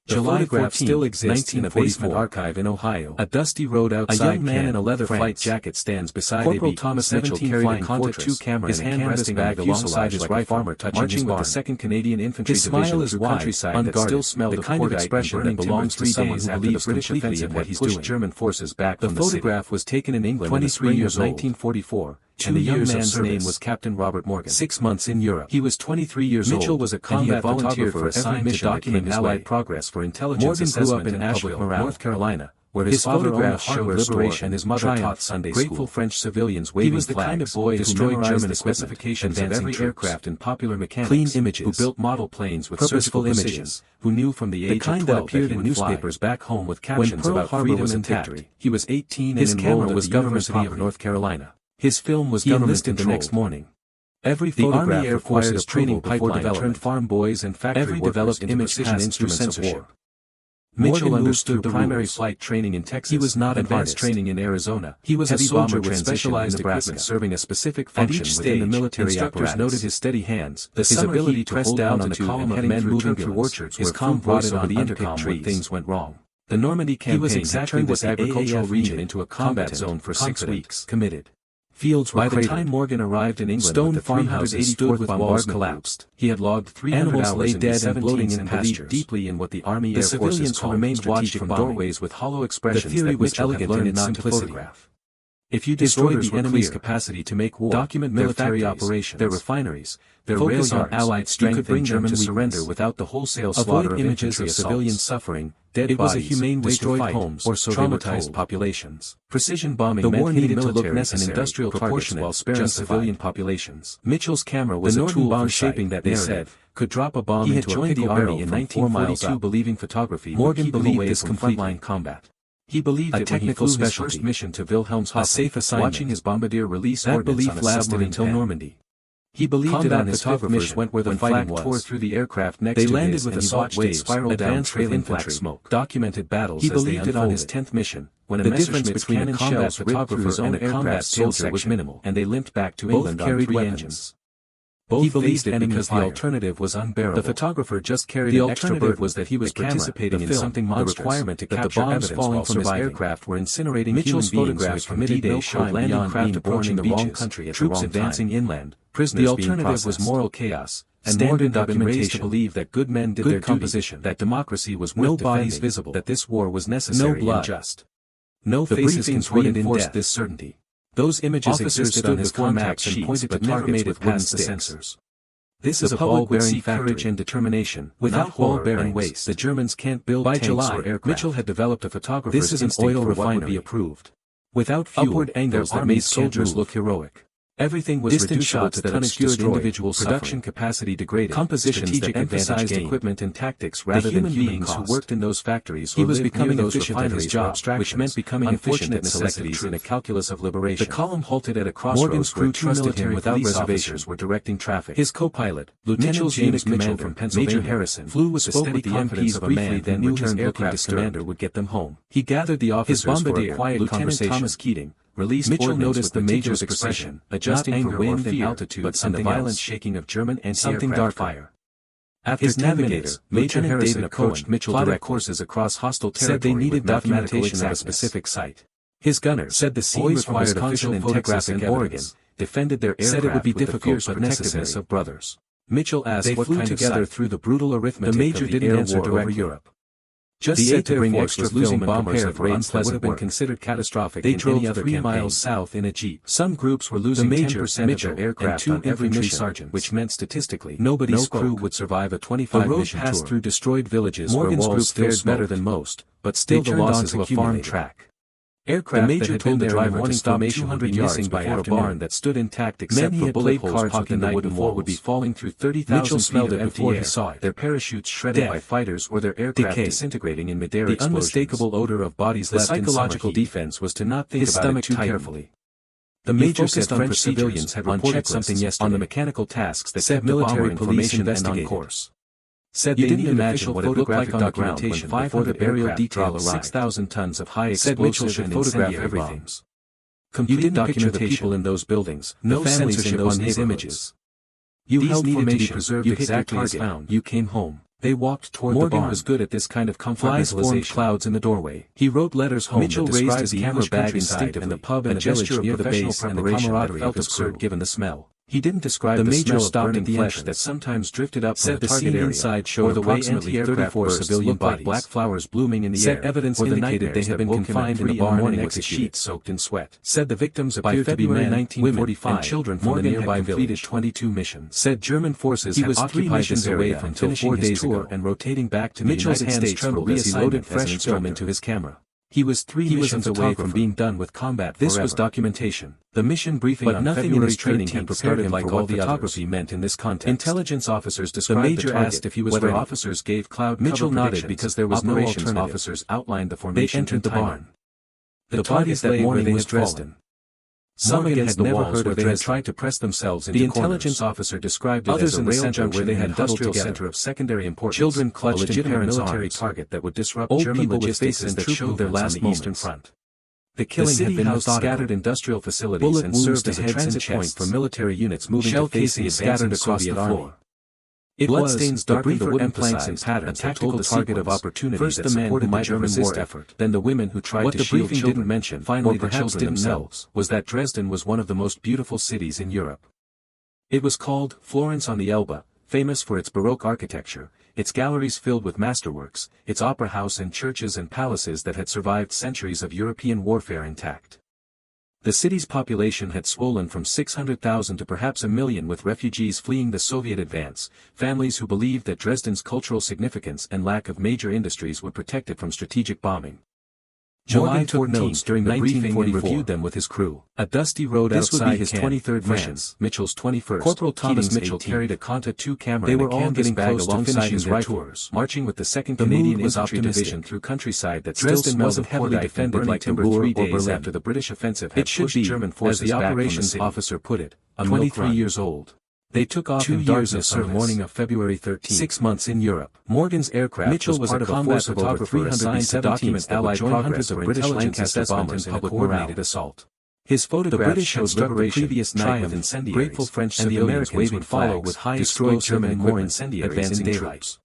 The photograph still exists in a basement archive in Ohio. A dusty road outside. A young man in a leather flight jacket stands beside Corporal Thomas Mitchell carried a Conta II camera in a canvas bag alongside his rifle, farmer marching with the 2nd Canadian Infantry Division through countryside that still smelled the kind of expression that belongs to someone who believes completely in what he's doing. German forces back from the photograph was taken in England in the spring of 1944. And the young man's name was Captain Robert Morgan. 6 months in Europe. He was 23 years old. Mitchell was a combat volunteer for every mission to document Allied progress for intelligence assessment in Asheville, North Carolina, where his photographs showed liberation and his mother taught Sunday school. Grateful French civilians waving flags. He was the kind of boy who destroyed German specifications of every aircraft and popular mechanics, clean images, who built model planes with surgical images, who knew from the age of 12 that appeared in newspapers back home with captions about freedom and victory. He was 18 and enrolled at the University of North Carolina. His film was government the next morning. Every photograph required a training pipeline turned farm boys and factory workers into precision instruments of war. Mitchell understood the primary flight training in Texas. He was not advanced training in Arizona. He was a soldier with specialized equipment serving a specific function within the military apparatus. Noted his steady hands, his ability to press down on the column of men moving through orchards where calm voice over the intercom when things went wrong. The Normandy campaign turned this agricultural region into a combat zone for 6 weeks. Committed. Fields were cratered. By the time Morgan arrived in England, stone farmhouses stood with walls collapsed. He had logged 300 hours in dead and bloating and believed deeply in what the Army Air Forces called remained watched from doorways with hollow expressions. The theory was elegant in its simplicity. If you destroyed the enemy's capacity to make war, document military operations, their refineries, their rail yards, Allied strength, you could bring German to surrender without the wholesale slaughter of images of civilian suffering, dead bodies, a humane destroyed homes, or so traumatized populations. Precision bombing meant hitting military and industrial targets while sparing civilian populations. Mitchell's camera was a tool for shaping that narrative. Could drop a bomb into a pickle barrel in 1942, believing photography. Morgan believed this frontline combat. He believed a technical specialty. First mission to Wilhelmshaven, a safe assignment, watching his bombardier release that belief lasted until Normandy. He believed it on his photographers went where the fighting tore through the aircraft next to his. They landed with assault waves, advanced with infantry smoke, documented battles. He believed it on his 10th mission, when the difference between a combat photographer and a combat soldier was minimal, and they limped back to England on 3 engines. He believed it because the alternative was unbearable. The photographer just carried the alternative was that he was participating in something monstrous. The requirement to capture bombs falling from his aircraft were incinerating Mitchell's photographs from D-Day showed landing craft approaching the wrong country at the wrong time. Troops advancing inland, prisoners being processed. The alternative was moral chaos, and Morgan had been raised to believe that good men did their composition, that democracy was worth defending, no bodies visible, that this war was necessary and just. No faces reinforced this certainty. Those images existed on his contact sheets pointed to targets with past the sensors. This is a ball-bearing courage and determination. Without ball-bearing waste, the Germans can't build tanks or aircraft. Mitchell had developed a photographer's instinct for what would be approved. Without fuel, upward angles that made soldiers look heroic. Everything was reducible to unobscured individual production capacity degraded. Compositions that emphasized equipment and tactics rather than human beings who worked in those factories. He was becoming efficient at his job, which meant becoming efficient at necessities in a calculus of liberation. The column halted at a crossroads where 2 military without reservations were directing traffic. His co-pilot, Lieutenant James Mitchell from Pennsylvania, Major Harrison, flew with the steady confidence of a man that knew his aircraft's commander would get them home. He gathered the officers for a quiet conversation. Thomas Keating, released Mitchell noticed the major's expression, adjusting for wind and altitude, but the violent shaking of German anti-aircraft fire. After his navigator, Major Harrison approached Mitchell direct courses across hostile territory, said they needed documentation of a specific site. His gunner said the scene required official photographic Oregon, defended their aircraft, said it would be difficult but necessary of brothers. Mitchell asked what kind of site. Through the brutal arithmetic the major didn't answer over Europe. Just said to bring extra losing bombers at rates that would have been considered catastrophic. They drove 3 miles south in a jeep. Some groups were losing 10% of their aircraft on every mission, which meant statistically nobody's crew would survive a 25 mission tour. The road passed through destroyed villages where walls fared better than most, but still the losses onto a farm track. Aircraft the major told the driver to stop 200 yards before a barn that stood intact except for bullet holes poking the wooden wall would be falling through 30,000 feet of empty air. He saw it. Their parachutes shredded by fighters or their aircraft disintegrating in midair explosions. The unmistakable odor of bodies left in psychological defense was to not think about it too carefully. The major said French civilians had reported something yesterday on the mechanical tasks that kept military police investigated. On course. Said they didn't imagine what it looked like on the ground when 500 burial detail arrived. 6,000 tons of high explosive and photograph everything. You didn't picture the people in those buildings, no censorship on these images. You held formation, you hit exactly as found, you came home. They walked toward the barn. Morgan was good at this kind of compartmentalization. Flies formed clouds in the doorway. He wrote letters home Mitchell that raised his camera bag instinctively, and the pub and a gesture near the base and the camaraderie felt absurd given the smell. He didn't describe the major stopped at the flesh that sometimes drifted up from the target area, inside showed the way anti-aircraft 34 civilian bodies, like black flowers blooming in the air. Said evidence indicated they had been confined in the barn morning with sheets soaked in sweat. Said the victims appeared to be men, 1945, women, and children from the nearby village. 22 missions. Said German forces had occupied this area until 4 days ago and rotating back to Mitchell's hands trembled as he loaded fresh film into his camera. He was 3 missions away from being done with combat forever. This was documentation. The mission briefing on nothing in his training had prepared him like all the photography meant in this context. Intelligence officers described the major asked if he was whether officers gave cloud Mitchell nodded because there was no alternative. Officers outlined the formation. They entered the barn. The bodies that morning was Dresden. Some against the walls where they had tried to press themselves into corners. The intelligence officer described it as a rail junction where they had industrial center of secondary importance. Children clutched in parents' military target that would disrupt German logistics and troop their last Eastern Front. The killing had been housed scattered industrial facilities and served as a transit point for military units moving to face the scattered across the floor. It bloodstains darkened the wooden planks and patterns, a tactical target of opportunity first that supported the German war effort, then the women who tried to shield children. What the briefing didn't mention, finally the children themselves, was that Dresden was one of the most beautiful cities in Europe. It was called Florence on the Elbe, famous for its Baroque architecture, its galleries filled with masterworks, its opera house and churches and palaces that had survived centuries of European warfare intact. The city's population had swollen from 600,000 to perhaps 1 million, with refugees fleeing the Soviet advance, families who believed that Dresden's cultural significance and lack of major industries would protect it from strategic bombing. Morgan took notes during the briefing and reviewed them with his crew. A dusty road outside his 23rd mission, Mitchell's 21st. Corporal Thomas Mitchell carried a Conta II camera and a canvas bag alongside his rifles, marching with the 2nd Canadian Infantry Division through countryside that Dresden wasn't heavily defended like the Ruhr 3 days after the British offensive had pushed German forces back from the city. As the operations officer put it, 23 years old. They took off in darkness on the morning of February 13. 6 months in Europe. Morgan's aircraft Mitchell was part of a force of over 300 assigned to Allied progress of British Lancaster bombers in a coordinated assault. His photograph showed liberation, previous triumph, incendiaries, grateful French and the Americans would follow with high explosive and more incendiaries in daylight.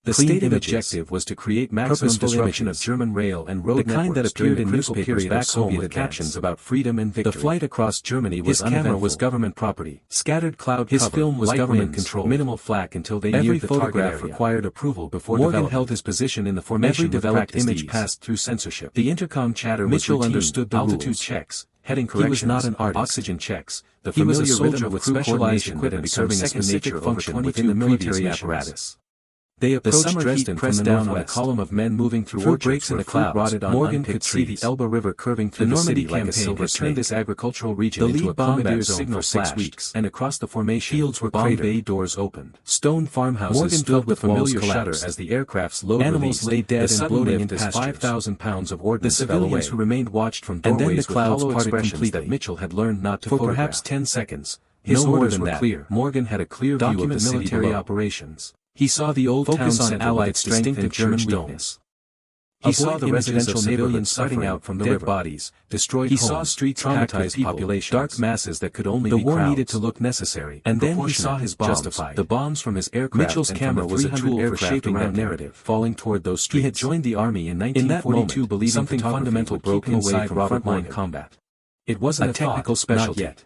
The stated objective was to create maximum disruption of German rail and road networks, the kind that appeared in newspapers back home with captions about freedom and victory. The flight across Germany was uneventful. His camera was government property. Scattered cloud cover. His film was government controlled. Minimal flak until they neared the target area. Every photograph required approval before Morgan held his position in the formation. Every developed image passed through censorship. The intercom chatter was Mitchell understood the altitude rules. Checks, heading corrections, he was not an artist. Oxygen checks. The familiar he was a soldier with specialized equipment serving a specific function within the military apparatus. They approached Dresden from the down on a column of men moving through breaks in the clouds. Morgan could see the Elbe River curving through the city like a silver snake. Turned this agricultural region into a combat zone for 6 weeks, and across the formation, fields were bomb bay doors opened. Stone farmhouses stood with familiar shudder as the aircraft's load animals lay dead and bloating into 5,000 pounds of ordnance. The civilians who remained watched from doorways with hollow expressions that Mitchell had learned not to photograph. For perhaps 10 seconds, his orders were clear. Morgan had a clear view of the military operations. He saw the old town center Allied strength and German weakness. He saw the residential civilians starting out from the dead bodies, destroyed homes. He saw streets traumatized populations, dark masses that could only be crowds. The war needed to look necessary, and then he saw his bombs, justified. The bombs from his aircraft. Mitchell's camera was a tool for shaping that narrative, falling toward those streets. He had joined the army in 1942, believing something fundamental broke inside from frontline combat. It wasn't a technical specialty yet.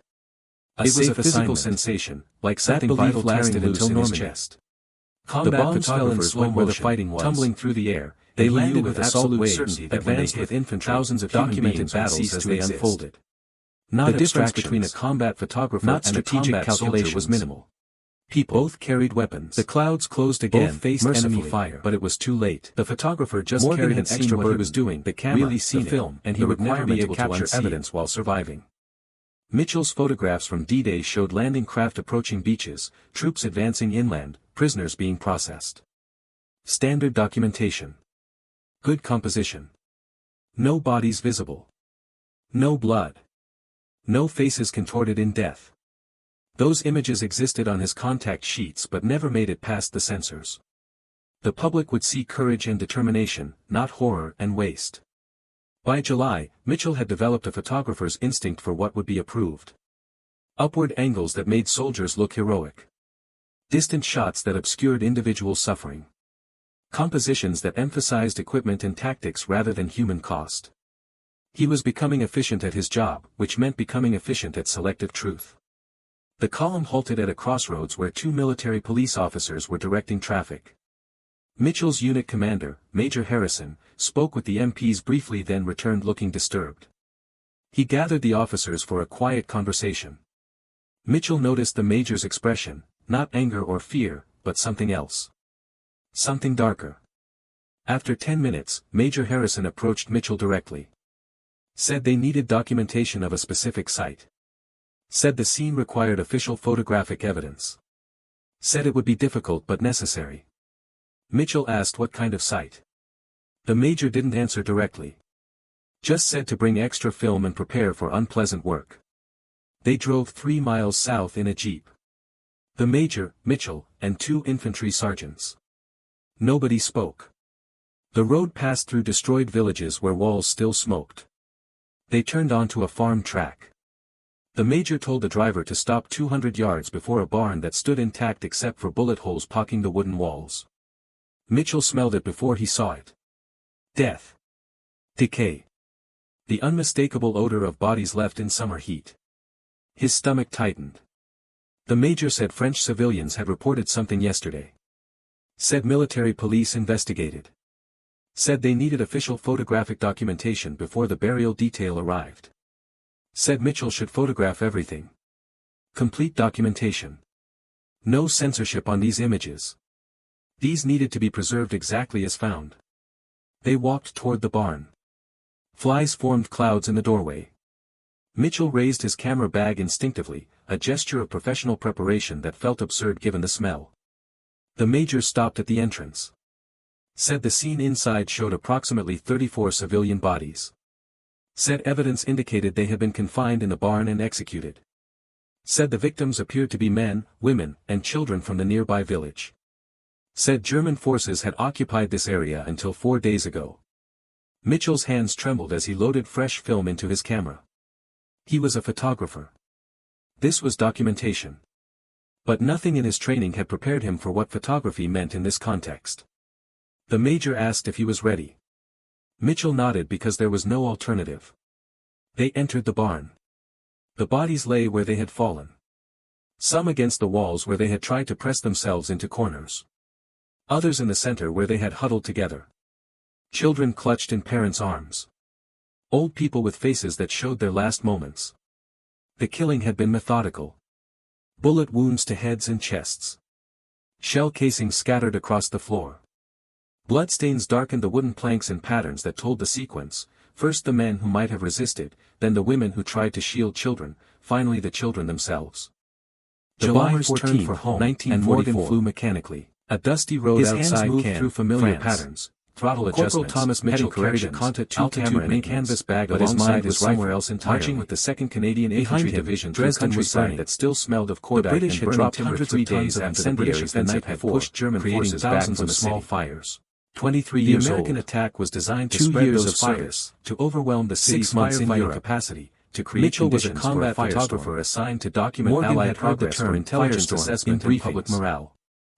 It was a physical sensation, like something vital lasted until Normandy. The bombs fell in slow motion, where the fighting was, tumbling through the air. They landed with absolute certainty, advanced with infantry, thousands of documented battles as they unfolded. The difference between a combat photographer and a combat soldier was minimal. People both carried weapons. The clouds closed again, both faced enemy fire, but it was too late. The photographer just carried an extra what he was doing, the camera, really seen the film, and he would never be able to capture evidence while surviving. Mitchell's photographs from D-Day showed landing craft approaching beaches, troops advancing inland, prisoners being processed. Standard documentation. Good composition. No bodies visible. No blood. No faces contorted in death. Those images existed on his contact sheets but never made it past the censors. The public would see courage and determination, not horror and waste. By July, Mitchell had developed a photographer's instinct for what would be approved. Upward angles that made soldiers look heroic. Distant shots that obscured individual suffering. Compositions that emphasized equipment and tactics rather than human cost. He was becoming efficient at his job, which meant becoming efficient at selective truth. The column halted at a crossroads where two military police officers were directing traffic. Mitchell's unit commander, Major Harrison, spoke with the MPs briefly, then returned looking disturbed. He gathered the officers for a quiet conversation. Mitchell noticed the Major's expression, not anger or fear, but something else. Something darker. After 10 minutes, Major Harrison approached Mitchell directly. Said they needed documentation of a specific site. Said the scene required official photographic evidence. Said it would be difficult but necessary. Mitchell asked what kind of site. The Major didn't answer directly. Just said to bring extra film and prepare for unpleasant work. They drove 3 miles south in a jeep. The Major, Mitchell, and 2 infantry sergeants. Nobody spoke. The road passed through destroyed villages where walls still smoked. They turned onto a farm track. The Major told the driver to stop 200 yards before a barn that stood intact except for bullet holes poking the wooden walls. Mitchell smelled it before he saw it. Death. Decay. The unmistakable odor of bodies left in summer heat. His stomach tightened. The Major said French civilians had reported something yesterday. Said military police investigated. Said they needed official photographic documentation before the burial detail arrived. Said Mitchell should photograph everything. Complete documentation. No censorship on these images. These needed to be preserved exactly as found. They walked toward the barn. Flies formed clouds in the doorway. Mitchell raised his camera bag instinctively, a gesture of professional preparation that felt absurd given the smell. The Major stopped at the entrance. Said the scene inside showed approximately 34 civilian bodies. Said evidence indicated they had been confined in the barn and executed. Said the victims appeared to be men, women, and children from the nearby village. Said German forces had occupied this area until 4 days ago. Mitchell's hands trembled as he loaded fresh film into his camera. He was a photographer. This was documentation. But nothing in his training had prepared him for what photography meant in this context. The Major asked if he was ready. Mitchell nodded because there was no alternative. They entered the barn. The bodies lay where they had fallen. Some against the walls where they had tried to press themselves into corners. Others in the center where they had huddled together. Children clutched in parents' arms. Old people with faces that showed their last moments. The killing had been methodical. Bullet wounds to heads and chests. Shell casings scattered across the floor. Bloodstains darkened the wooden planks in patterns that told the sequence, first the men who might have resisted, then the women who tried to shield children, finally the children themselves. The bombers turned for home, and Morgan flew mechanically. A dusty road outside moved through familiar patterns. Throttle adjustments. Corporal Thomas Mitchell carried a Conta 2 camera and a canvas bag, but his mind was somewhere else entirely. Marching with the 2nd Canadian Infantry Division through countryside that still smelled of Kodak. The British had dropped hundreds of tons of incendiaries the night had pushed German forces back from small fires. 23 years old. The American attack was designed to spread those fires, to overwhelm the city's firefighting capacity, to create Mitchell was a combat photographer assigned to document Allied progress for intelligence assessment and public morale.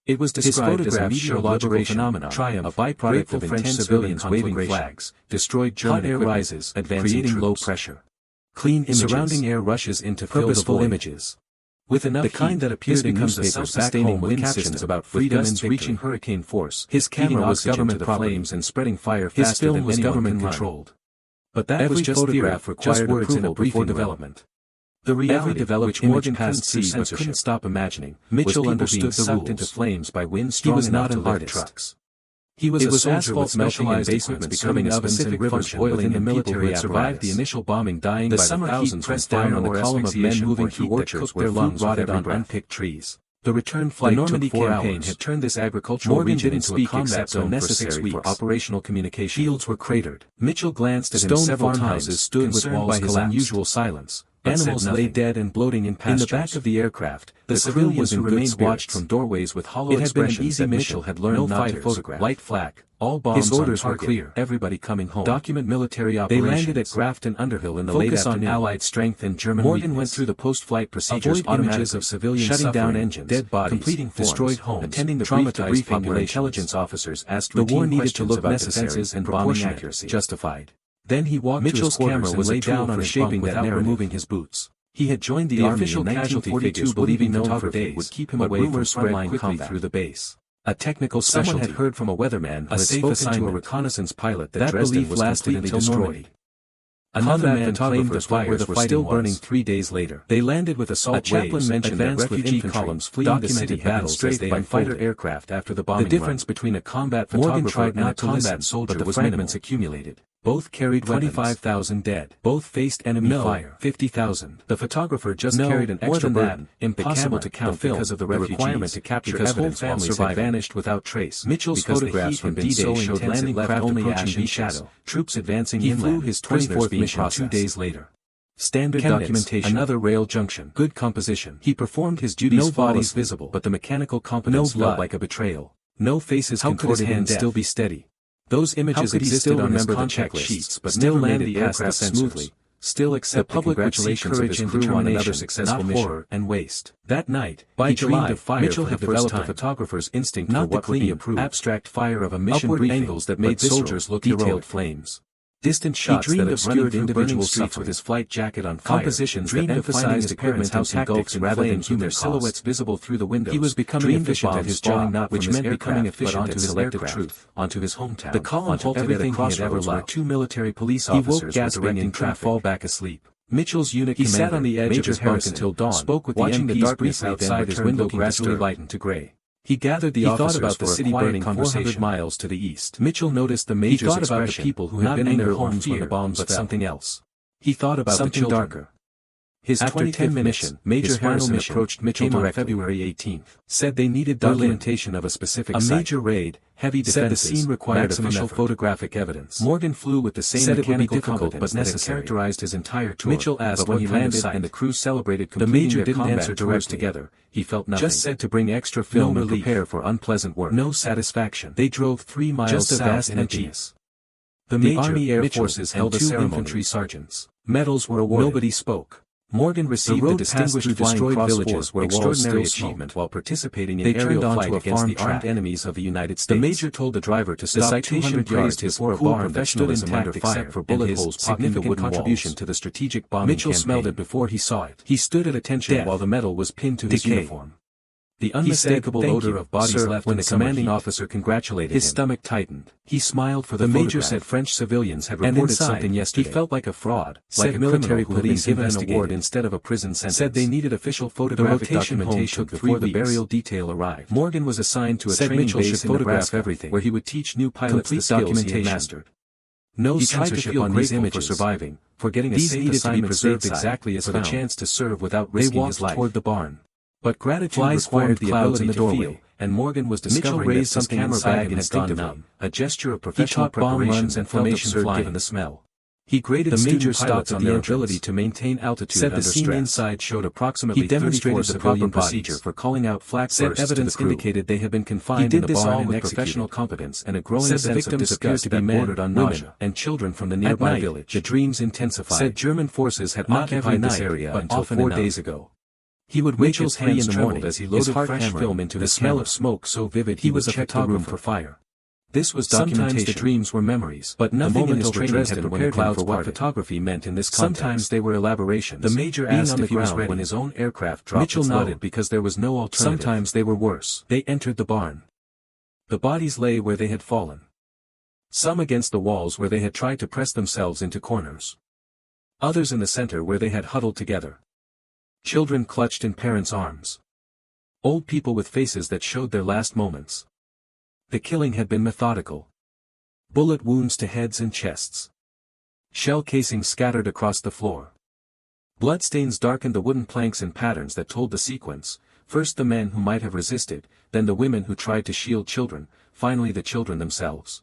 It was described as a meteorological phenomenon, a byproduct of intense civilians waving flags, destroyed German air rises, creating low pressure. Clean images. Surrounding air rushes into purposeful images. With enough the kind that appears in newspapers back home with captions about freedom and reaching hurricane force. His camera was government flames and spreading fire faster than anyone was government controlled. But that was just photograph required words in a briefing development. The reality which Morgan couldn't see but couldn't stop imagining. Mitchell understood the rules. Into flames by wind strong enough to lift trucks. He was a soldier with specialized equipment becoming a specific function within the military had survived the initial bombing, dying by the thousands pressed down on the column of men moving through orchards where lungs rotted on unpicked trees. The return flight took 4 hours. Had turned this agricultural region into a combat zone necessary for operational communication. Fields were cratered. Mitchell glanced at him several times, stood with walls by his unusual silence, Animals lay dead and bloating in pastures. In the back of the aircraft, the civilians who remained watched from doorways with hollow expressions that Mitchell had learned not to photograph. Light flak. All bombs. His orders were clear. Everybody coming home. Document military operations. They landed at Grafton Underhill in the late afternoon. On Allied strength and German Morgan went through the post-flight procedures. Avoid images of civilians shutting down engines, dead bodies, completing forms, destroyed homes, attending the traumatized population. Intelligence officers asked the war needed to look necessary and proportionate, justified. Then he walked to his camera and lay down on a shaping without removing his boots. He had joined the army official in casualty figures believing photography would keep him away from frontline combat through the base. A technical specialty. Someone had heard from a weatherman who had spoken to a reconnaissance pilot that Dresden was lasted until destroyed. Another man claimed the fires were still burning 3 days later. They landed with assault waves. A chaplain mentioned that refugee columns fleeing the city had been strafed by fighter aircraft after the bombing. The difference between a combat photographer and a combat soldier, but the fragments accumulated. Both carried 25,000 dead. Both faced enemy fire. 50,000. The photographer just carried an extra burden. Impossible to count because of the requirement to capture evidence while families had vanished without trace. Mitchell's photographs from D-Day showed landing craft only ash and shadow. Troops advancing inland. He flew his 24th mission 2 days later. Standard documentation. Another rail junction. Good composition. He performed his duties. No bodies visible, but the mechanical competence felt like a betrayal. No faces contorted. How could his hand still be steady? Those images existed on his contact sheets, but still landed the aircraft smoothly. Still accept the public congratulations of his crew on another successful mission, horror and waste. That night, by July, Mitchell had developed a photographer's instinct for what would be approved. Abstract fire of a mission briefing, angles that made soldiers look detailed flames. Distant shots that obscured individual streets with his flight jacket on fire. Compositions that emphasized equipment and tactics rather than human silhouettes visible through the windows. He was becoming efficient at his job, which meant becoming efficient at selective truth, onto his hometown. The column halted at a crossroads where 2 military police officers were directing traffic. Fall back asleep. Mitchell's unit commander sat on the edge of his bunk until dawn, spoke with watching the darkness outside his window gradually lighten to gray. He gathered the officers about the city burning 400 miles to the east. Mitchell noticed the major's expression. He thought about the people who had been in their homes when the bombs fell. But something else. He thought about something darker. His 25th mission, Major Harrison approached Mitchell on February 18th. Said they needed documentation of a specific site. A major raid, heavy defenses, said the scene required official photographic evidence. Morgan flew with the same mechanical competence but characterized his entire tour. Mitchell asked when he landed and the crew celebrated completing the major didn't answer directly. Together. He felt nothing. Just said to bring extra film and prepare for unpleasant work. No satisfaction. They drove 3 miles just south a vast emptiness. The Army Air Forces held a ceremony. Infantry sergeants. Medals were awarded. Nobody spoke. Morgan received the distinguished destroyed villages where extraordinary achievement while participating in aerial fight against the armed enemies of the United States. The major told the driver to stop 200 yards before a barn that stood intact except for bullet holes poking the wooden contribution to the strategic bombing Mitchell campaign. Smelled it before he saw it. He stood at attention while the medal was pinned to his uniform. The unmistakable odor of bodies left when the commanding officer congratulated him. His stomach tightened. He smiled for the major said French civilians had reported something yesterday. He felt like a fraud, like a military police given an award instead of a prison sentence. Said they needed official photographic documentation before the burial detail arrived. Morgan was assigned to a training base in Nebraska everything, where he would teach new pilots the skills he had mastered. No censorship on these images for surviving, for getting a safe assignment preserved exactly as for the chance to serve without risking his life. They walked toward the barn. But gratitude required the ability to feel, and Morgan was discovering that some camera bag had gone numb, a gesture of professional preparation and formation given the smell. He graded the major stops on their ability to maintain altitude under stress. Said the scene inside showed approximately 34 civilian procedure for calling out flak bursts. Said evidence indicated they had been confined in the barn with professional competence and a growing sense of disgust that bordered on nausea and children from the nearby village. The dreams intensified. Said German forces had occupied this area until 4 days ago. He would wake at 3 in the morning as he loaded fresh film into the smell of smoke so vivid he would check the room for fire. This was documentation. Sometimes the dreams were memories, but nothing in his training had prepared him for what photography meant in this context. Sometimes they were elaborations. The major asked if he was ready when his own aircraft dropped. Mitchell nodded because there was no alternative. Sometimes they were worse. They entered the barn. The bodies lay where they had fallen. Some against the walls where they had tried to press themselves into corners. Others in the center where they had huddled together. Children clutched in parents' arms. Old people with faces that showed their last moments. The killing had been methodical. Bullet wounds to heads and chests. Shell casings scattered across the floor. Bloodstains darkened the wooden planks in patterns that told the sequence, first the men who might have resisted, then the women who tried to shield children, finally the children themselves.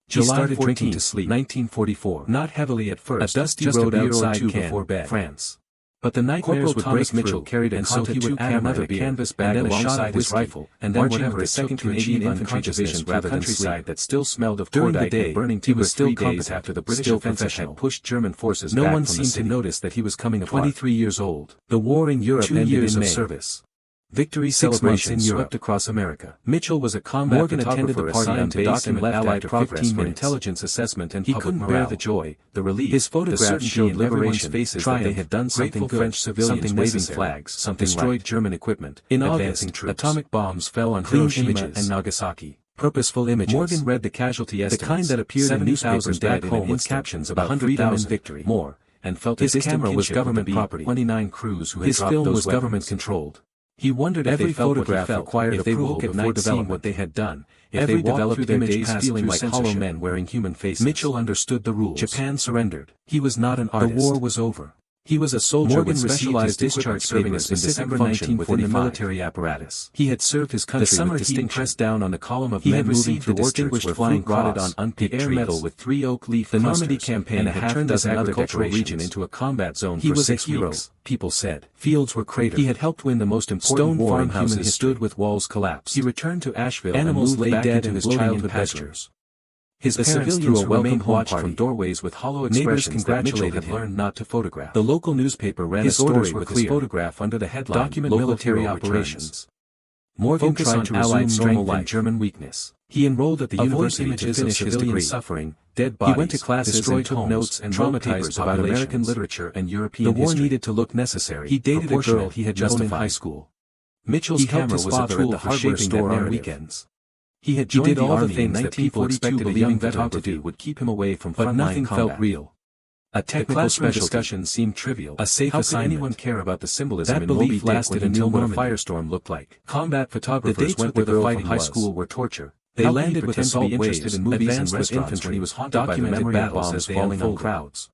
He started drinking to sleep. 1944. Not heavily at first, a dusty road outside before bed. France. But the nightmares would break Mitchell carried and so he would add another canvas bag alongside his rifle, and then whatever it took to achieve unconsciousness rather than countryside that still smelled of cordite and burning timber. He was still competent after the British offensive had pushed German forces back from the city. No one seemed to notice that he was coming apart. 23 years old. The war in Europe ended in May. 2 years of service. Victory celebrations swept across America. Mitchell was a combat Morgan attended the party on base and left Allied progress for intelligence assessment and public morale. He couldn't bear the joy, the relief, his photographs showed liberation faces that they had done something good, French civilians waving flags, something destroyed German equipment. In August, atomic bombs fell on Hiroshima and Nagasaki. Purposeful images. Morgan read the casualty estimates, the kind that appeared in newspapers back home with captions about 100,000 victory more, and felt his camera was government property. 29 crews who had dropped those weapons. His film was government controlled. He wondered if every photograph required approval before developing what they had done, if they developed through their days feeling like hollow men wearing human faces. Mitchell understood the rules. Japan surrendered. He was not an artist. The war was over. He was a soldier with specialized discharge serving a specific function within the military apparatus. He had served his country with distinction. Pressed down on the column of men moving through distinguished flying rotted on unpicked trees. Air medal with 3 oak leaf clusters. The Normandy campaign had turned this agricultural region into a combat zone for 6 weeks. He was a hero, people said. Fields were cratered. He had helped win the most important stone farmhouses stood with walls collapsed. He returned to Asheville. Animals lay dead in his childhood pastures. His parents threw a welcome watch from doorways with hollow expressions that Mitchell had learned not to photograph. The local newspaper ran a story with his photograph under the headline, Document Military Operations. Morgan tried to resume strength and German weakness. He enrolled at the university to finish his degree. Suffering, dead bodies, he went to classes and took notes and traumatized about American literature and European history. The war needed to look necessary. He dated a girl he had known in high school. Mitchell's camera was a tool for shaping that on weekends. He had joined the army things that people expected a young veteran to do would keep him away from frontline combat. But nothing felt real. A technical discussion seemed trivial. A safe assignment. How could anyone care about the symbolism that in belief lasted until what a firestorm looked like? Combat photographers went where the fight in high school were torture. They landed with assault waves, in movies and restaurants when he was haunted by the memory of bombs falling on crowds.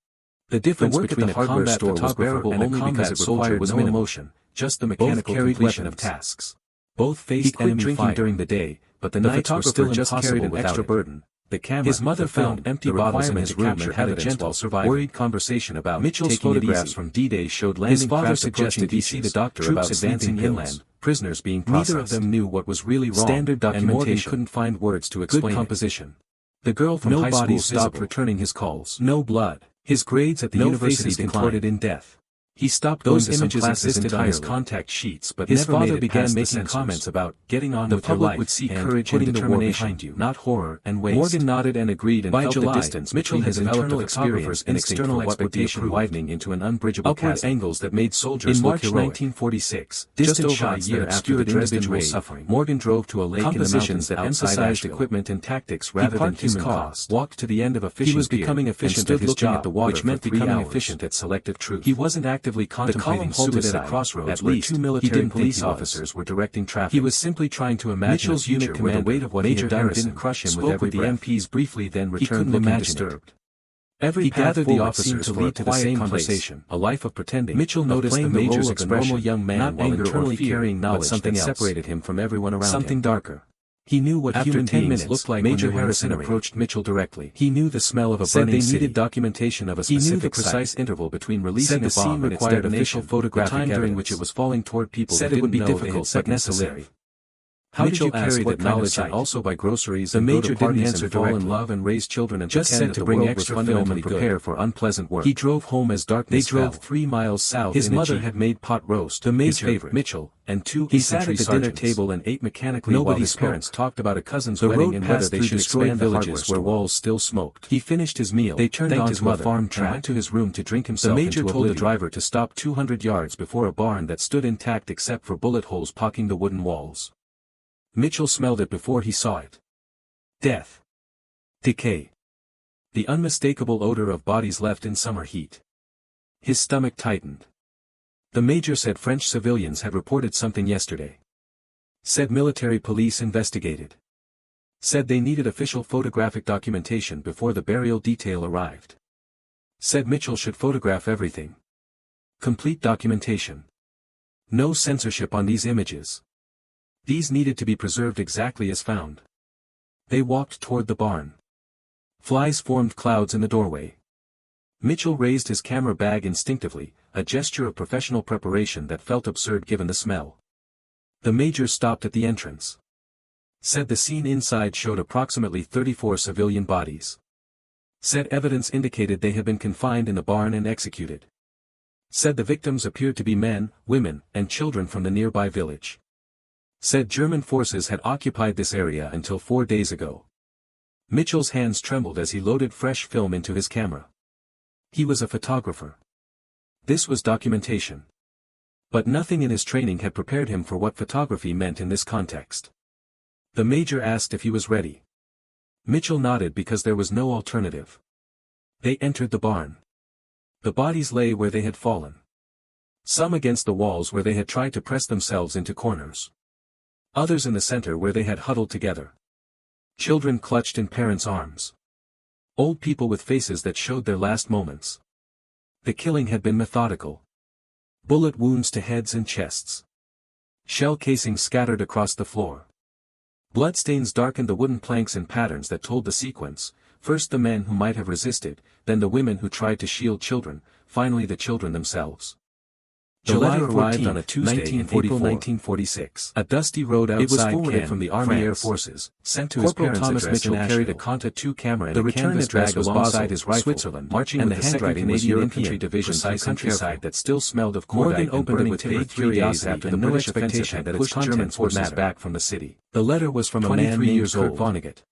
The difference between a combat photographer and a combat soldier was no emotion, just the mechanical completion of tasks. Both faced enemy fire during the day, but the nights were still just carried an extra burden. The camera, his mother found empty bottles in his room and had a gentle, worried conversation about Mitchell's photographs from D-Day showed landing crafts approaching he see the doctor about advancing inland, prisoners being processed. Neither of them knew what was really wrong, standard documentation, and Morgan couldn't find words to explain good composition. The girl from high school stopped returning his calls. No blood. His grades at the university contorted in death. He stopped those images existed on his contact sheets, but his father began making comments about getting on with your life would see courage and determination behind you, not horror and waste. Morgan nodded and agreed, and by felt July, the distance Mitchell has internal experience and external expectation widening into an unbridgeable chasm. Angles that made soldiers look heroic. In March 1946, just over a year after the Dresden raid, suffering, Morgan drove to a lake in the mountains that emphasized equipment and tactics rather than human cost. Walked to the end of a fishing pier. He was becoming efficient at his job, which meant becoming efficient at selective truth. He wasn't actively contemplating suicide at a crossroads. At least, 2 military police officers were directing traffic. He was simply trying to imagine Mitchell's unit commander, the weight of what Major didn't crush him with every breath. The MPs briefly then returned looking disturbed. Every gathered the officers to lead to the same conversation, a life of pretending. Mitchell noticed the Major's expression, normal young man, not anger internally carrying knowledge something else separated him from everyone around him. Something darker. He knew what after human 10 minutes looked like. Major Harrison approached Mitchell directly. He knew the smell of a burning city. They needed documentation of a specific He knew the precise interval between releasing a bomb and its detonation, official time during which it was falling toward people who didn't know difficult but necessary. How Mitchell did you carry that knowledge and also buy groceries? The Major didn't answer directly. Fall in love and raise children and just said to bring extra film and prepare for unpleasant work. He drove home as darkness fell. They drove 3 miles south. His mother had made pot roast, the Major's favorite, Mitchell, and 2 he sat at the dinner table and ate mechanically while his parents talked about a cousin's wedding and whether they should expand villages where walls still smoked. He finished his meal. They turned onto a farm track and went to his room to drink himself. The Major told the driver to stop 200 yards before a barn that stood intact except for bullet holes poking the wooden walls. Mitchell smelled it before he saw it. Death. Decay. The unmistakable odor of bodies left in summer heat. His stomach tightened. The Major said French civilians had reported something yesterday. Said military police investigated. Said they needed official photographic documentation before the burial detail arrived. Said Mitchell should photograph everything. Complete documentation. No censorship on these images. These needed to be preserved exactly as found. They walked toward the barn. Flies formed clouds in the doorway. Mitchell raised his camera bag instinctively, a gesture of professional preparation that felt absurd given the smell. The major stopped at the entrance. Said the scene inside showed approximately 34 civilian bodies. Said evidence indicated they had been confined in the barn and executed. Said the victims appeared to be men, women, and children from the nearby village. Said German forces had occupied this area until 4 days ago. Mitchell's hands trembled as he loaded fresh film into his camera. He was a photographer. This was documentation. But nothing in his training had prepared him for what photography meant in this context. The major asked if he was ready. Mitchell nodded because there was no alternative. They entered the barn. The bodies lay where they had fallen. Some against the walls where they had tried to press themselves into corners. Others in the center where they had huddled together. Children clutched in parents' arms. Old people with faces that showed their last moments. The killing had been methodical. Bullet wounds to heads and chests. Shell casings scattered across the floor. Bloodstains darkened the wooden planks in patterns that told the sequence, first the men who might have resisted, then the women who tried to shield children, finally the children themselves. The letter arrived on a Tuesday in April 1946. A dusty road outside. It was forwarded from the Army Air Forces, sent to his parents' Thomas address Mitchell in carried a Conta II camera and a canvas bag alongside his rifle, Switzerland, marching and with the handwriting Canadian Infantry Division through countryside that still smelled of Morgan opened it with vague curiosity after the British expectation that pushed German forces back from the city. The letter was from a man named Kurt Vonnegut.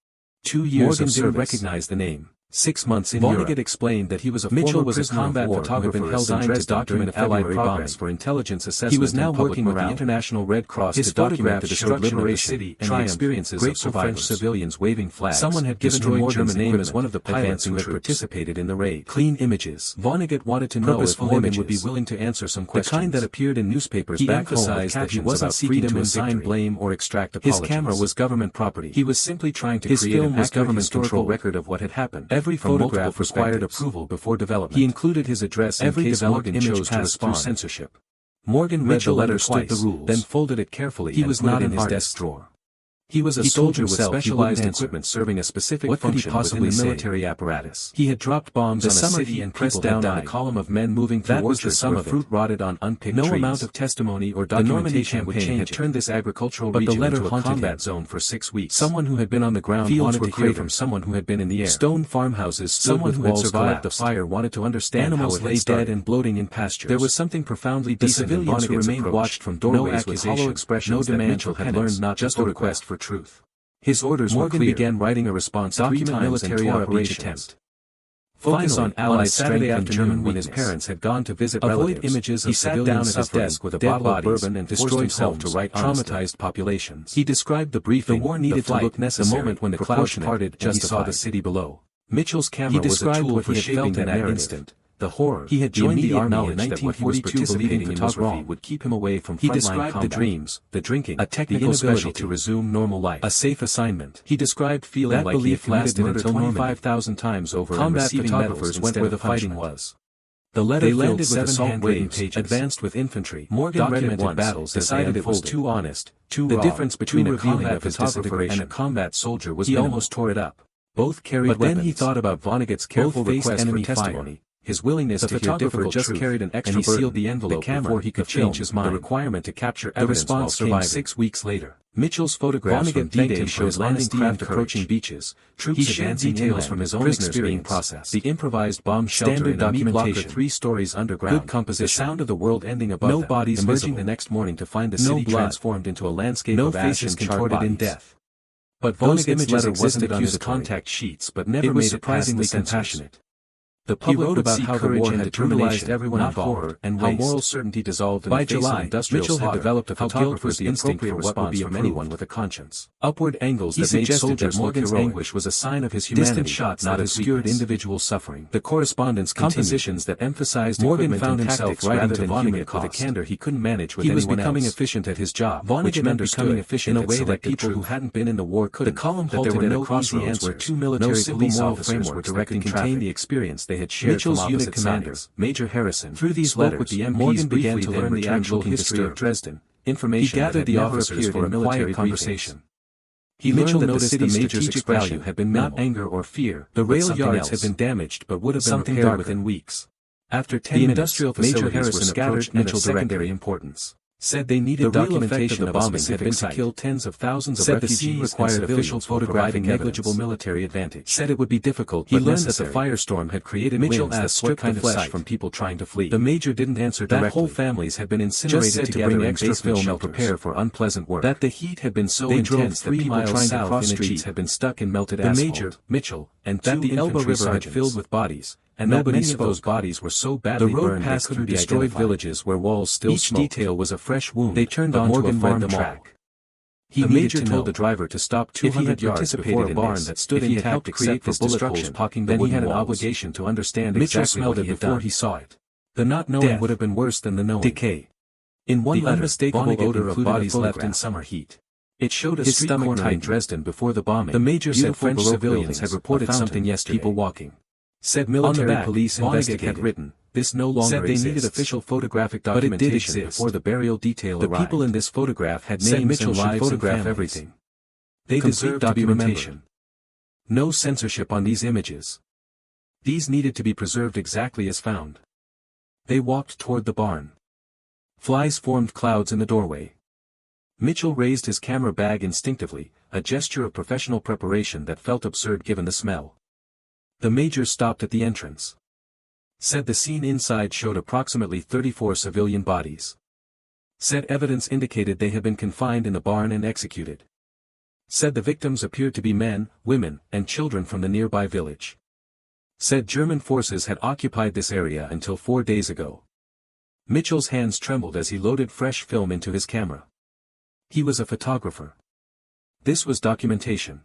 2 years Morgan didn't recognize the name. 6 months in Vonnegut explained that he was a Mitchell was a combat photographer who had been held in Dresden to document Allied progress for intelligence assessment. He was now working with the International Red Cross to document the destruction of the city and the experiences of French civilians waving flags. Someone had given him Morgan's name as one of the pilots who had participated in the raid. Clean images. Vonnegut wanted to know if Morgan would be willing to answer some questions. The kind that appeared in newspapers back home with captions about freedom and assign blame or extract apologies. His camera was government property. He was simply trying to create an accurate historical record of what had happened. Every photograph required approval before development. He included his address in case Morgan chose to respond. Censorship. Morgan read the letter twice, then folded it carefully and put it in his desk drawer. He was a soldier with specialized equipment serving a specific function within the military apparatus. He had dropped bombs on a city and pressed down on a column of men moving through orchards where fruit rotted on unpicked trees. No amount of testimony or documentation had turned this agricultural region into a combat zone for 6 weeks. Someone who had been on the ground wanted to hear from someone who had been in the air. Stone farmhouses stood with walls survived the fire wanted to understand how it lay dead and bloating in pastures. There was something profoundly decent in Vonnegut's approach. Remained watched from doorways with hollow expressions no demand Mitchell had learned not just a request for truth. His orders Morgan were clear. Began writing a response document military operations. Focus on Allied strength in German when his parents had gone to visit relatives. Avoid images of civilians down at his desk with a bottle of bourbon and destroyed himself to write traumatized populations. He described the briefing, the war needed to look necessary, the moment when the clouds parted and he saw the city below. Mitchell's camera was a tool for shaping that instant. The horror. He had joined the army in 1942 believing photography would keep him away from frontline combat. He described the dreams, the drinking, a technical specialty to resume normal life, a safe assignment. He described feeling that like belief lasted until 25,000 times over combat photographers went where the fighting was. The letter landed with 7 handwritten pages, advanced with infantry. Morgan documented battles, decided it was too honest, too raw. The difference between a combat photographer and a combat soldier was he almost tore it up. Both carried weapons. But then he thought about Vonnegut's careful request for testimony. His willingness to hear difficult just carried an extra burden. He sealed the envelope before he could change his mind. The requirement to capture evidence while surviving. 6 weeks later. Mitchell's photographs from D-Day showed landing craft approaching beaches, troops advancing details from his own prisoners being processed. The improvised bomb shelter in a meat blocker 3 stories underground. Good composition. The sound of the world ending above them. No bodies emerging the next morning to find the city transformed into a landscape of ash and contorted in death. But Vonnegut's letter wasn't on his contact sheets but never made it surprisingly compassionate. The public wrote about how the war had brutalized everyone involved, and how moral certainty dissolved in the face of industrial slaughter. Mitchell had developed a photographer's instinct for what would be from anyone with a conscience. Upward angles that made soldiers Morgan's anguish was a sign of his humanity, distant shots that obscured individual suffering. The correspondence compositions that emphasized Morgan found himself writing to Vonnegut with a candor he couldn't manage with anyone else. He was becoming efficient at his job, Vonnegut understood efficient in a way that people who hadn't been in the war couldn't. The column halted at a crossroads where 2 military police officers were directing traffic. The experience they had shared. Mitchell's unit commander, Major Harrison, through these letters, with the MPs Morgan began to learn the actual history of Dresden. Information he gathered the officers for a quiet conversation. Mitchell noticed the major's value had been not anger or fear. The rail yards had been damaged but would have been repaired within weeks. After 10 minutes, industrial facilities were scattered Mitchell secondary importance. Said they needed documentation of the bombing had been to kill tens of thousands of refugees. Said the scene required official photographing negligible military advantage. Said it would be difficult but necessary. He learned that the firestorm had created Mitchell asked what kind of flesh from people trying to flee. The major didn't answer directly. That whole families had been incinerated together in extra film and prepare for unpleasant work. That the heat had been so intense that people trying to cross streets had been stuck in melted asphalt. The major, Mitchell, and that the Elba River had filled with bodies. And that many of those bodies were so badly burned passed through destroyed villages where walls still smoked. Each detail was a fresh wound. They turned onto a farm track. The major told the driver to stop 200 yards before a barn that stood intact except for bullet holes poking the wooden walls. Then he had an obligation to understand exactly what he had done. Mitchell smelled it before he saw it. The not knowing would have been worse than the knowing. Decay. In one letter, unmistakable odor of bodies left in summer heat. It showed a street corner in Dresden before the bombing. The major said French civilians had reported something yesterday. People walking. Said military police investigated. Had written, this no longer said they needed official photographic documentation before the burial detail arrived. The people in this photograph had names and lives photograph everything. They deserved documentation. No censorship on these images. These needed to be preserved exactly as found. They walked toward the barn. Flies formed clouds in the doorway. Mitchell raised his camera bag instinctively, a gesture of professional preparation that felt absurd given the smell. The major stopped at the entrance. Said the scene inside showed approximately 34 civilian bodies. Said evidence indicated they had been confined in the barn and executed. Said the victims appeared to be men, women, and children from the nearby village. Said German forces had occupied this area until 4 days ago. Mitchell's hands trembled as he loaded fresh film into his camera. He was a photographer. This was documentation.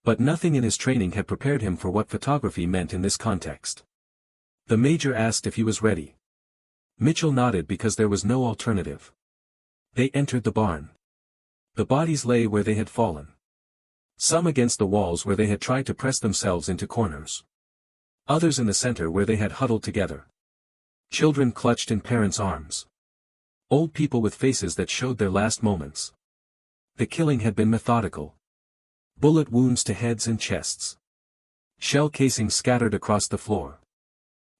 But nothing in his training had prepared him for what photography meant in this context. The major asked if he was ready. Mitchell nodded because there was no alternative. They entered the barn. The bodies lay where they had fallen. Some against the walls where they had tried to press themselves into corners. Others in the center where they had huddled together. Children clutched in parents' arms. Old people with faces that showed their last moments. The killing had been methodical. Bullet wounds to heads and chests. Shell casings scattered across the floor.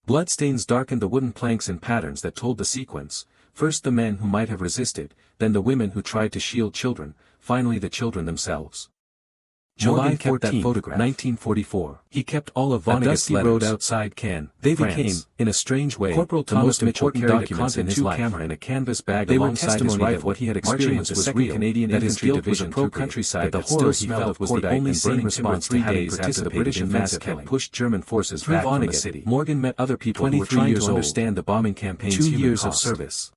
Bloodstains darkened the wooden planks in patterns that told the sequence, first the men who might have resisted, then the women who tried to shield children, finally the children themselves. July 14, 1944. He kept all of Vonnegut's letters. Road outside Cannes, they became, in a strange way, Corporal Thomas Mitchell carried documents in his camera in a canvas bag alongside his rifle. What he had experienced was real, Canadian that his guilt was pro-countryside, that the horror he felt was the only sane response to having participated the British offensive had pushed German forces back from the city. Morgan met other people who were trying to understand the bombing campaign's 2 years of service.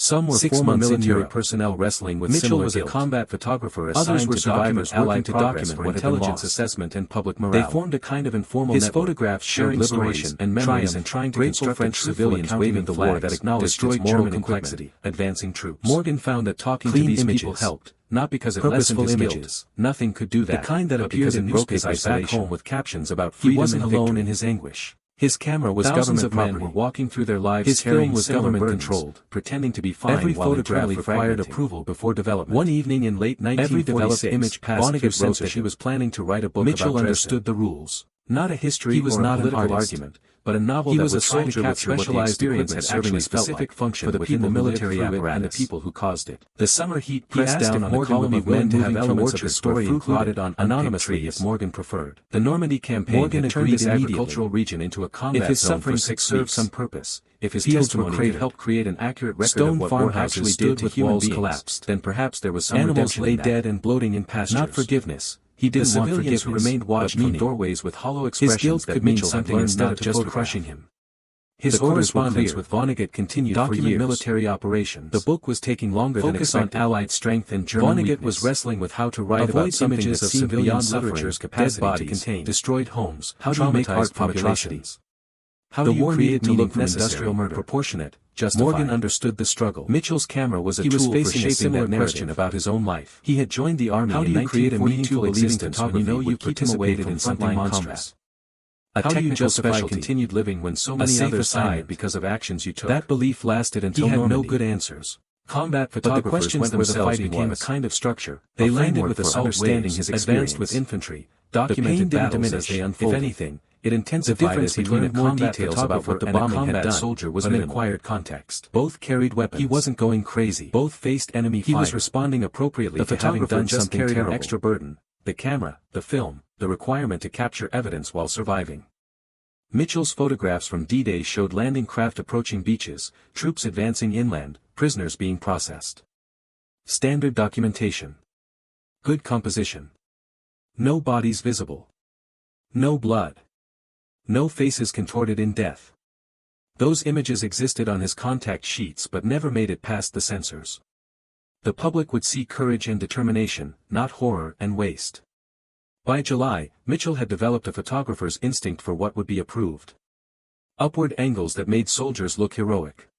Some were former military personnel wrestling with Mitchell was a combat photographer assigned to survivors working to document what intelligence assessment and public morale. They formed a kind of informal network. His photographs showed liberation and memories and trying to construct French civilians waving the war that acknowledged its moral complexity, advancing troops. Morgan found that talking to these people helped, not because it lessened his guilt. Nothing could do that. The kind that appeared in newspapers back home with captions about freedom. He wasn't alone in his anguish. His camera was thousands of men were walking through their lives. His film was government-controlled, pretending to be fine. Every photograph required approval before development. One evening in late 1946, image passed through wrote that he was planning to write a book Mitchell about understood the rules. Not a history he was or not a political argument, but a novel that would try to capture what the experience had actually specific function for the people, the military apparatus, and the people who caused it. The summer heat pressed down on a column of men to have elements of the story included on anonymously if Morgan preferred. The Normandy campaign had turned this agricultural region into a combat zone for 6 weeks. Some purpose. If his testimony could help create an accurate record of what farmhouses stood with walls collapsed, then perhaps there was some animals lay dead and bloating in pastures. Not forgiveness. He didn't want forgiveness, who remained watched from doorways with hollow expressions that meant something instead of just crushing him. His correspondence with Vonnegut continued for years. Military operations. The book was taking longer than expected. On Allied strength and German Vonnegut was wrestling with how to write about something that seemed beyond literature's capacity to contain. Destroyed homes, how to make art from atrocities. How do you create to look industrial murder proportionate, justified? Morgan understood the struggle. Mitchell's camera was a tool for shaping that question about his own life. He had joined the army. How do you create a meaningful existence when you know you participated in something monstrous? How do you justify continued living when so many others died because of actions you took? That belief lasted until he had no good answers. Combat photographers went themselves became a kind of structure. They landed with assault waves, his advanced with infantry, documented battles as they unfolded. If anything, it intensified as he learned more details about what the bombing had done. Soldier was an acquired context. Both carried weapons. He wasn't going crazy. Both faced enemy fire. He was responding appropriately to having done something terrible. An extra burden: the camera, the film, the requirement to capture evidence while surviving. Mitchell's photographs from D-Day showed landing craft approaching beaches, troops advancing inland, prisoners being processed. Standard documentation. Good composition. No bodies visible. No blood. No faces contorted in death. Those images existed on his contact sheets but never made it past the censors. The public would see courage and determination, not horror and waste. By July, Mitchell had developed a photographer's instinct for what would be approved. Upward angles that made soldiers look heroic.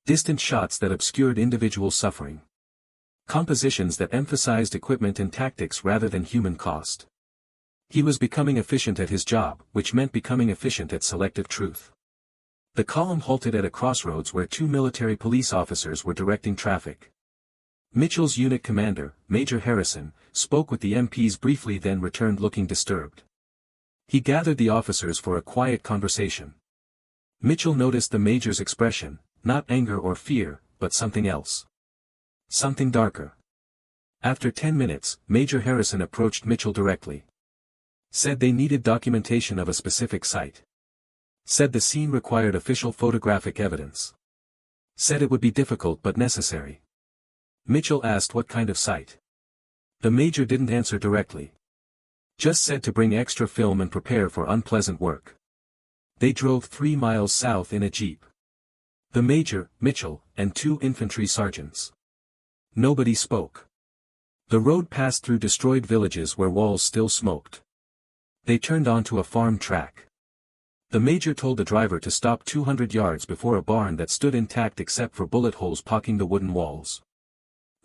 Distant shots that obscured individual suffering. Compositions that emphasized equipment and tactics rather than human cost. He was becoming efficient at his job, which meant becoming efficient at selective truth. The column halted at a crossroads where two military police officers were directing traffic. Mitchell's unit commander, Major Harrison, spoke with the MPs briefly, then returned looking disturbed. He gathered the officers for a quiet conversation. Mitchell noticed the Major's expression, not anger or fear, but something else. Something darker. After 10 minutes, Major Harrison approached Mitchell directly. Said they needed documentation of a specific site. Said the scene required official photographic evidence. Said it would be difficult but necessary. Mitchell asked what kind of site. The Major didn't answer directly. Just said to bring extra film and prepare for unpleasant work. They drove 3 miles south in a jeep. The Major, Mitchell, and 2 infantry sergeants. Nobody spoke. The road passed through destroyed villages where walls still smoked. They turned onto a farm track. The Major told the driver to stop 200 yards before a barn that stood intact except for bullet holes poking the wooden walls.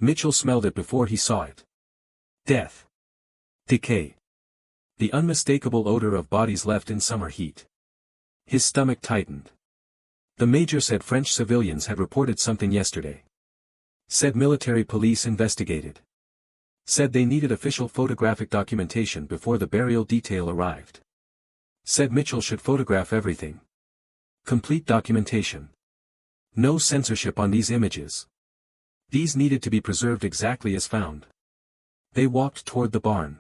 Mitchell smelled it before he saw it. Death. Decay. The unmistakable odor of bodies left in summer heat. His stomach tightened. The Major said French civilians had reported something yesterday. Said military police investigated. Said they needed official photographic documentation before the burial detail arrived. Said Mitchell should photograph everything. Complete documentation. No censorship on these images. These needed to be preserved exactly as found. They walked toward the barn.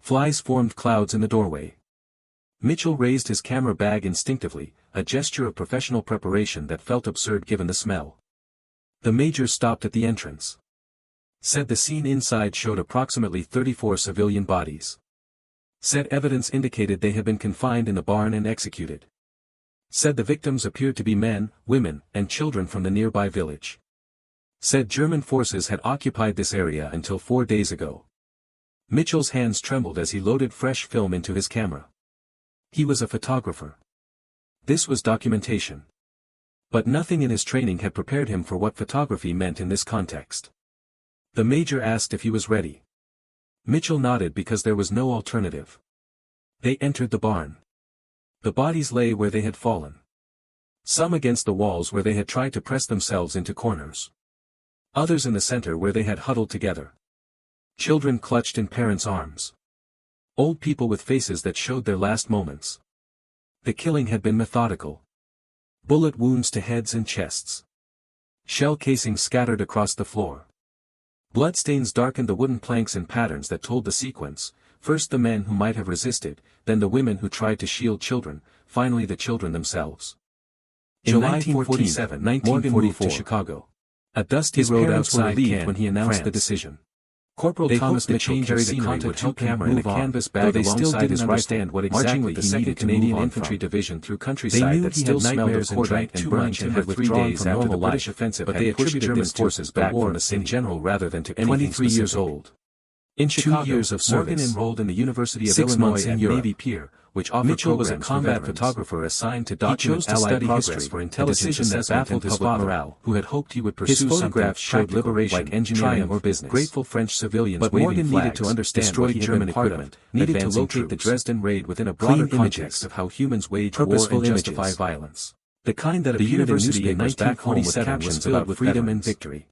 Flies formed clouds in the doorway. Mitchell raised his camera bag instinctively, a gesture of professional preparation that felt absurd given the smell. The Major stopped at the entrance. Said the scene inside showed approximately 34 civilian bodies. Said evidence indicated they had been confined in the barn and executed. Said the victims appeared to be men, women, and children from the nearby village. Said German forces had occupied this area until 4 days ago. Mitchell's hands trembled as he loaded fresh film into his camera. He was a photographer. This was documentation. But nothing in his training had prepared him for what photography meant in this context. The Major asked if he was ready. Mitchell nodded because there was no alternative. They entered the barn. The bodies lay where they had fallen. Some against the walls where they had tried to press themselves into corners. Others in the center where they had huddled together. Children clutched in parents' arms. Old people with faces that showed their last moments. The killing had been methodical. Bullet wounds to heads and chests. Shell casings scattered across the floor. Bloodstains darkened the wooden planks in patterns that told the sequence, first the men who might have resisted, then the women who tried to shield children, finally the children themselves. In July 1947, Morgan moved to Chicago. A dusty road outside Cannes when he announced the decision. Corporal Thomas Mitchell carried a Conta 2 camera in a canvas bag alongside his right hand what exactly he needed Canadian Infantry Division through countryside that still smelled of quarter and burnt and had withdrawn from normal British offensive, but they attributed German forces back from the city in general rather than to anything 23 years old. In Chicago, 2 years of service, Morgan enrolled in the University of Illinois at Navy Pier, which offered Mitchell was a combat photographer assigned to document Allied progress for intelligence that baffled his father, who had hoped he would pursue photographs showed liberation, like engineering or business. Grateful French civilians but Morgan needed to understand destroyed German equipment, needed to locate the Dresden raid within a broader context of how humans wage war and justify violence. The kind that appeared in newspapers back home with captions about freedom and victory.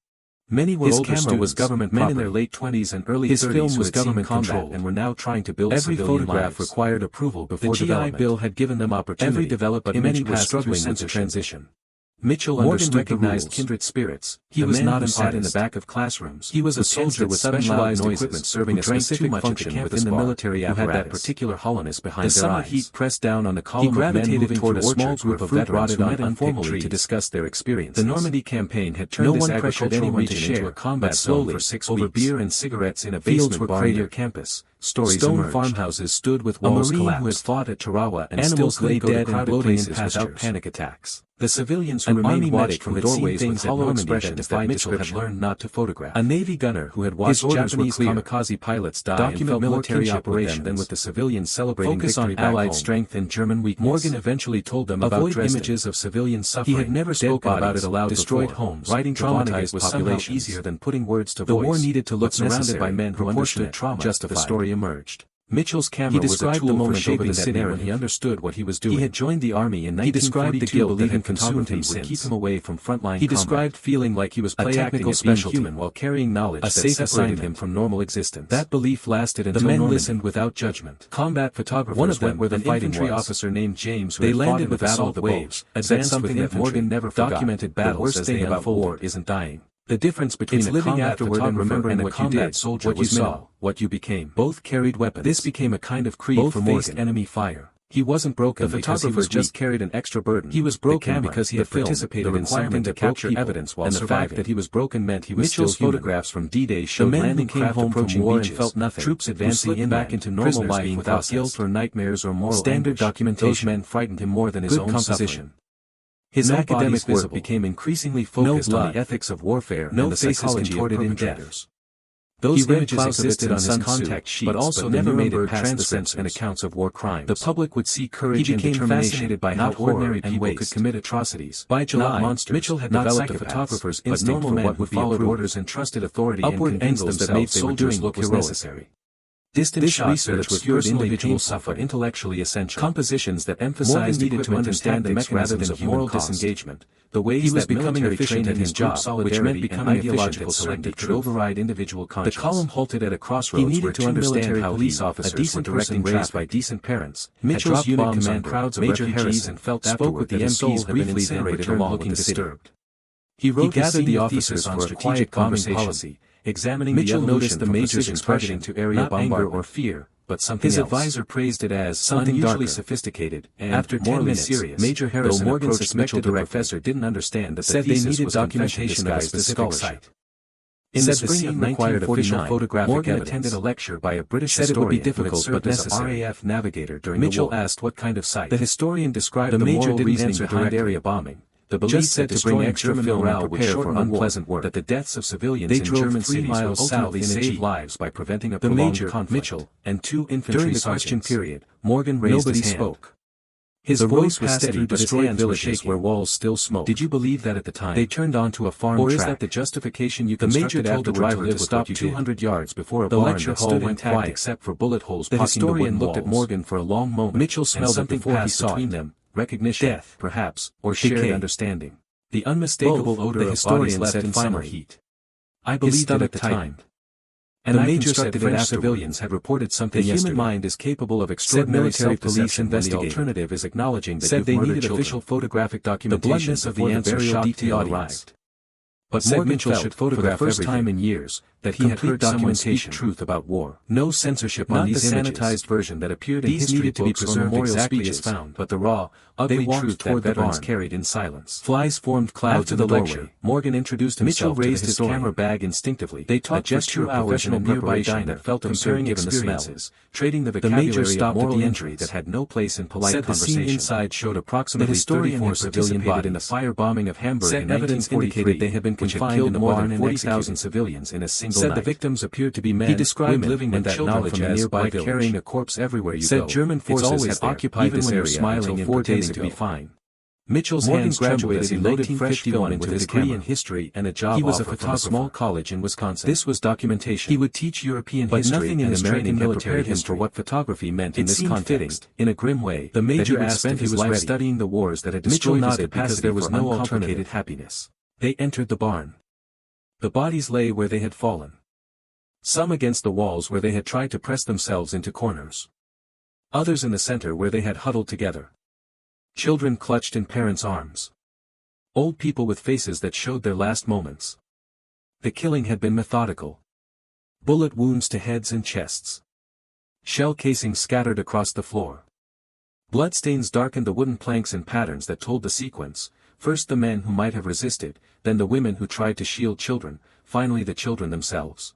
Many were older students, was government men in their late 20s and early 30s. His film was government controlled and were now trying to build every photograph required approval before the GI Bill had given them opportunity. Every developed, but many were struggling with the transition. Mitchell recognized kindred spirits. He was not sat in the back of classrooms. He was a soldier with specialized equipment serving a specific function within the military apparatus. Who had that particular hollowness behind their eyes. The summer heat pressed down on the column of men moving toward a small group of veterans who met informally to discuss their experiences. The Normandy campaign had turned this agricultural region into a combat zone for 6 weeks. Over beer and cigarettes in a basement bar near campus. Stone farmhouses stood with walls collapsed. Who had fought at Tarawa and animals lay dead in crowded places without panic attacks. The civilians who remained watched from doorways with hollow expressions that Mitchell had learned not to photograph. A Navy gunner who had watched Japanese kamikaze pilots die and felt military operations than with the civilians celebrating victory on Allied strength and German weakness. Morgan eventually told them about Dresden. Images of civilian suffering. He had never spoken about it aloud. Destroyed homes. Writing traumatized was somehow easier than putting words to voice. The war needed to look surrounded by men who understood trauma. Justified. The story emerged. Mitchell's camera was a tool for shaping the city when he understood what he was doing. He had joined the army in 1942. He described the guilt that had consumed him would keep him away from frontline combat. He described feeling like he was play acting at being human while carrying knowledge that separated him from normal existence. That belief lasted until the men listened without judgment. Combat photographers. One of them were an infantry officer named James who had landed with assault waves, advanced something that Morgan never forgot. Documented battles as they unfolded. War isn't dying. The difference between living afterward and remembering what you did, what you saw, what you became. Both carried weapons. This became a kind of creed for Morgan. Both faced enemy fire. He wasn't broken because he was just carried an extra burden. He was broken because he had participated in something that captured evidence while surviving. And the fact that he was broken meant he was Mitchell's still human. Photographs from D-Day showed landing craft approaching war and felt nothing. Troops advancing in back into normal life without guilt or nightmares or moral standard documentation. Those men frightened him more than his own composition. His academic work became increasingly focused on the ethics of warfare and the psychology of perpetrators. Those images existed on his contact sheets but also never made it past the censors and accounts of war crimes. The public would see courage and determination. He became fascinated by how ordinary people could commit atrocities. By July, Mitchell had developed a photographer's instinct for what would follow orders and trusted authority and convinced them that made soldiering look heroic. Distant research was pure individual suffer intellectually essential. Compositions that emphasized needed to understand the mechanisms of moral disengagement, the ways he was becoming efficient at his job, which meant becoming ideological selective could override individual conscience. The column halted at a crossroads. He needed to understand how police officers, a decent person raised by decent parents, Mitchell's unit command crowds of refugees and felt spoke with the MPs briefly then returned looking disturbed. He gathered the officers for a quiet bombing policy. Examining Mitchell noticed the major's expression to area anger or fear, but something else. His advisor praised it as something unusually sophisticated, and after 10 minutes, serious, Major Harrison Morgan suspected the professor didn't understand that the thesis was documentation of a specific site. In the spring of 1949, Morgan attended a lecture by a British historian. Said it would be difficult but necessary. RAF navigator during Mitchell the war. Asked what kind of site. The historian described the moral reasoning behind area bombing. The belief said to bring extra morale would shorten unpleasant work. That the deaths of civilians in German cities miles south would save lives by preventing a prolonged conflict. Mitchell and 2 infantry during the question period, Morgan raised his hand. Spoke. His voice was steady but his hands were shaking where walls still smoked. Did you believe that at the time? They turned onto a farm track. Or is that the justification you constructed? The major told the driver to stop 200 yards before a barn. The lecture hall went quiet except for bullet holes. The historian looked at Morgan for a long moment. Mitchell smelled something passed between them. Recognition, death, perhaps, or shared understanding. The unmistakable odor of bodies left in summer heat. I believed it at the time. And the major said French civilians had reported something yesterday. The human mind is capable of extraordinary self-police investigation. The alternative is acknowledging that you've murdered children. Said they needed official photographic documentation before the burial detail arrived. But Morgan Mitchell should photograph for the first time in years that he had heard someone speak truth about war. No censorship on these images. Not the sanitized version that appeared in history books to be preserved exactly as found, but the raw, ugly truth that veterans carried in silence. Flies formed clouds in the lecture. Morgan introduced himself. Mitchell raised his camera bag instinctively. They talked for 2 hours in a nearby diner, felt comparing experiences, trading the vocabulary of moral injury that had no place in polite conversation. The scene inside showed approximately 34 civilian bodies in the firebombing of Hamburg in 1943. They had been confined in the barn and 40,000 civilians in a single night. Said the victims appeared to be men, he described women, living with children from a nearby village. Carrying a corpse everywhere you go. Said German forces had occupied this area smiling and pretending to be fine. Mitchell's hands graduated in 1951 with a degree in history and a job offer from a small college in Wisconsin. This was documentation. He would teach European history, nothing in his American military him for what photography meant in this context. In a grim way, the major asked if he was ready. Studying the wars that had destroyed his capacity because there was no alternative happiness. They entered the barn. The bodies lay where they had fallen. Some against the walls where they had tried to press themselves into corners. Others in the center where they had huddled together. Children clutched in parents' arms. Old people with faces that showed their last moments. The killing had been methodical. Bullet wounds to heads and chests. Shell casings scattered across the floor. Bloodstains darkened the wooden planks in patterns that told the sequence, first the men who might have resisted, then the women who tried to shield children, finally the children themselves.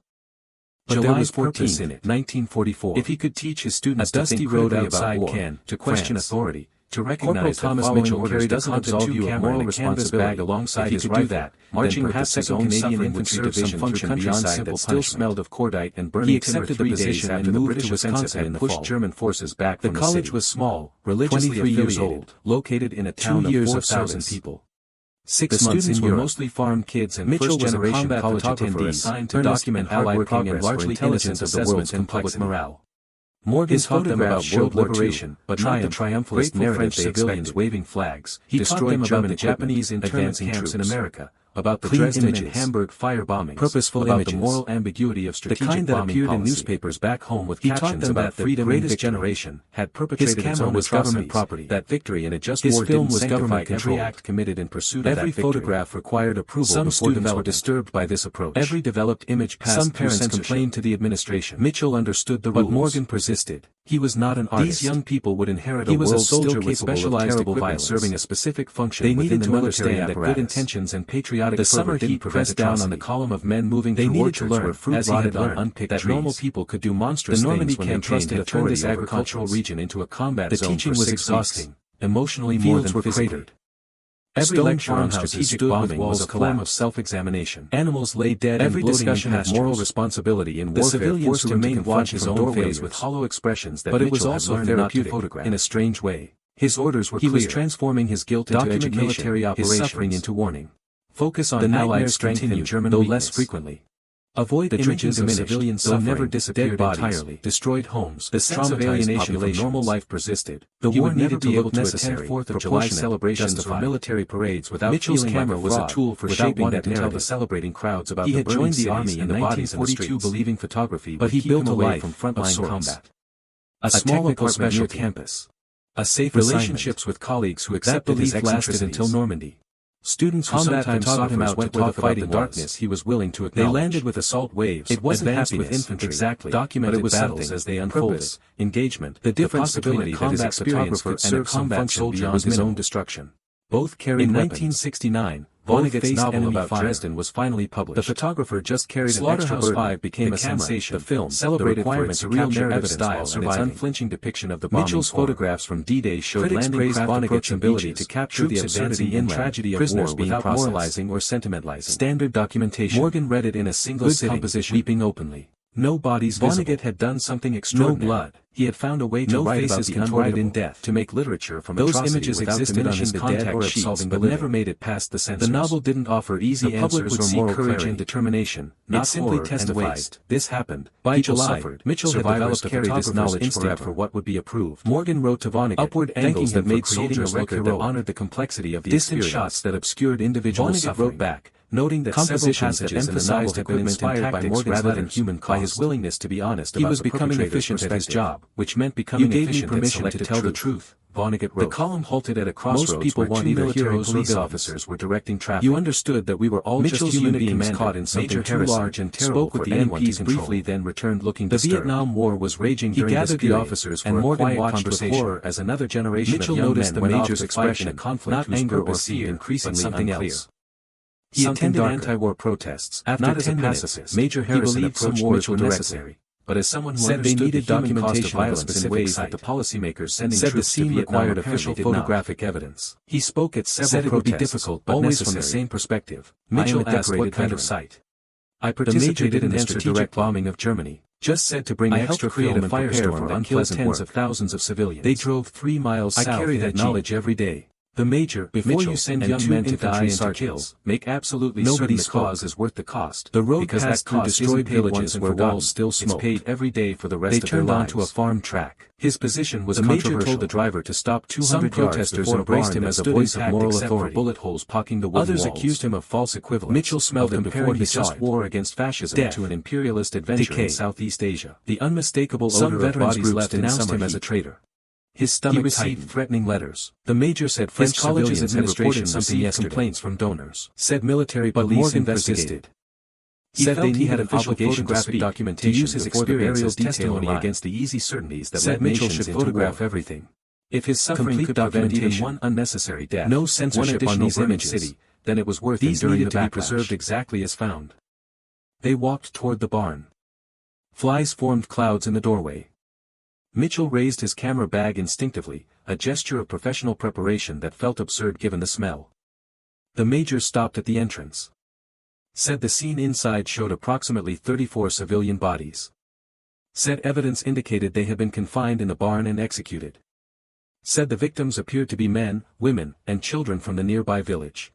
But July there was 14, 1944. If he could teach his students to think critically about war, to question authority, to recognize that Thomas Mitchell carried a continental moral responsibility alongside his rifle, marching past the 2nd Canadian Infantry Division through countryside that still smelled of cordite and burning timber 3 days after the British offensive and pushed German forces back from the city. The college was small, religiously affiliated, located in a town of 4,000 people. 6 months in were mostly farm kids and first-generation college attendees assigned to document Allied progress and largely innocent of the world's complex morale. Morgan taught them about world liberation, but not the triumphalist narrative civilians waving flags. He taught them about the Japanese internment camps in America, about the Dresden and Hamburg fire bombings, purposeful about the moral ambiguity of strategic bombing policy. The kind that appeared in newspapers back home with captions about the greatest generation had perpetrated its own government property. That victory in a just war didn't sanctify every act committed in pursuit of that victory. Every photograph required approval. Some students were disturbed by this approach. Every developed image passed. Some parents complained to the administration. Mitchell understood the rules, but Morgan persisted. He was not an artist. These young people would inherit a world still capable of terrible violence, serving a specific function. They needed to understand that good intentions and patriotic fervor didn't pressed down on the column of men moving through orchards where fruit rotted on unpicked trees. That normal people could do monstrous things when they trusted authority this agricultural region into a combat zone. The teaching was exhausting, emotionally more than physically. Every lecture on strategic bombing was a form of self-examination. Animals lay dead. Every discussion of moral responsibility in warfare forced him to confront his own failures with hollow expressions that it was also therapeutic in a strange way. His orders were clear. He was transforming his guilt into education, military operations, his suffering into warning. Focus on the Allied strength in German though less frequently. Avoid the images of civilians suffering, never disappeared entirely. Destroyed homes. The sense of alienation from normal life persisted. The war needed to look necessary. 4th of July celebrations or military parades without Mitchell's camera was a tool for shaping that narrative. Tell the celebrating crowds about the burning cities and the bodies in the streets. Believing photography, but he built a life from frontline combat. A small apartment near campus. A safe relationships with colleagues who accepted his eccentricities until Normandy. Students who sometimes sought him out to talk about the darkness he was willing to acknowledge. They landed with assault waves. It wasn't happiness with infantry, exactly, documented battles as they unfolded. Purpose, engagement, the difference between a combat photographer and a combat soldier was his own destruction. Both carried weapons. In 1969, Vonnegut's novel about Dresden was finally published. The photographer just carried an extra burden. 5 became a sensation. The film, celebrated for its real narrative style and its unflinching depiction of the bombing. Mitchell's photographs from D-Day showed landing craft Vonnegut's ability to capture the absurdity and tragedy of war without moralizing or sentimentalizing. Standard documentation. Morgan read it in a single sitting, composition, weeping openly. No bodies visible. Vonnegut had done something extraordinary. No blood. He had found a way to write about the contorted in death, to make literature from those images existed on his contact sheets, but never made it past the censors. The novel didn't offer easy answers or moral courage and determination. It simply testified. This happened. By July, Mitchell had developed a photographer's instinct for what would be approved. Morgan wrote to Vonnegut, upward angles that made soldiers a record that honored the complexity of the distant shots that obscured individual suffering. Vonnegut wrote back, noting that several passages in the novel had been inspired by Morgan's rather than human cause. By his willingness to be honest about the perpetrator's perspective. He was becoming efficient at his job, which meant becoming efficient at permission to tell the truth. Vonnegut wrote. The column halted at a crossroads. Most people want either heroes or police officers were directing traffic. You understood that we were all just human beings caught in something too large and terrible for anyone to control. Briefly then returned looking disturbed. The Vietnam War was raging during this period. He gathered the officers for a quiet conversation with horror as another generation of young men went off to fight in a conflict whose purpose seemed increasingly unclear. He attended anti-war protests. After 10 minutes, Major Harrison believed some wars were necessary. But as someone who said they needed documentation of violence in ways that the policymakers sending troops to Vietnam required official photographic evidence. He spoke at several protests, would be difficult but always from the same perspective. Mitchell asked what kind of site. I participated in the strategic bombing of Germany. Just said to bring extra creative firestorm that killed tens of thousands of civilians. They drove 3 miles south. I carry that knowledge every day. The Major, before you send young men to die and to kill, make absolutely nobody's cause is worth the cost. The road passed through destroyed villages where walls still smoked. It's paid every day for the rest of their lives. They turned onto a farm track. His position was controversial. The Major told the driver to stop 200 protesters embraced him as a voice of moral authority. Bullet holes poking the wooden walls. Others accused him of false equivalence. Mitchell smelled him before he saw it. War against fascism to an imperialist adventure in Southeast Asia. The unmistakable odor of bodies left denounced him as a traitor. His stomach received threatening letters. The Major said French colleges administration received complaints from donors. Said military police investigated. He said they had an obligation to speak, documentation to use his experience as testimony against the easy certainties that led Mitchell should photograph everything. If his suffering could prevent even one unnecessary death, no censorship on these images, then it was worth these needed to be preserved exactly as found. They walked toward the barn. Flies formed clouds in the doorway. Mitchell raised his camera bag instinctively, a gesture of professional preparation that felt absurd given the smell. The Major stopped at the entrance. Said the scene inside showed approximately 34 civilian bodies. Said evidence indicated they had been confined in the barn and executed. Said the victims appeared to be men, women, and children from the nearby village.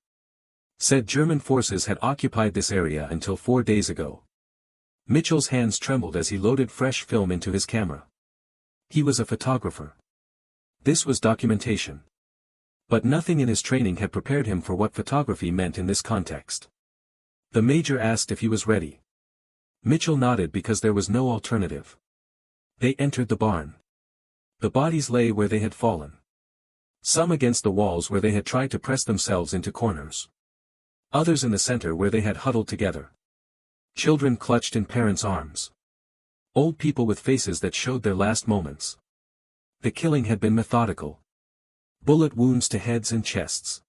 Said German forces had occupied this area until 4 days ago. Mitchell's hands trembled as he loaded fresh film into his camera. He was a photographer. This was documentation. But nothing in his training had prepared him for what photography meant in this context. The Major asked if he was ready. Mitchell nodded because there was no alternative. They entered the barn. The bodies lay where they had fallen. Some against the walls where they had tried to press themselves into corners. Others in the center where they had huddled together. Children clutched in parents' arms. Old people with faces that showed their last moments. The killing had been methodical. Bullet wounds to heads and chests.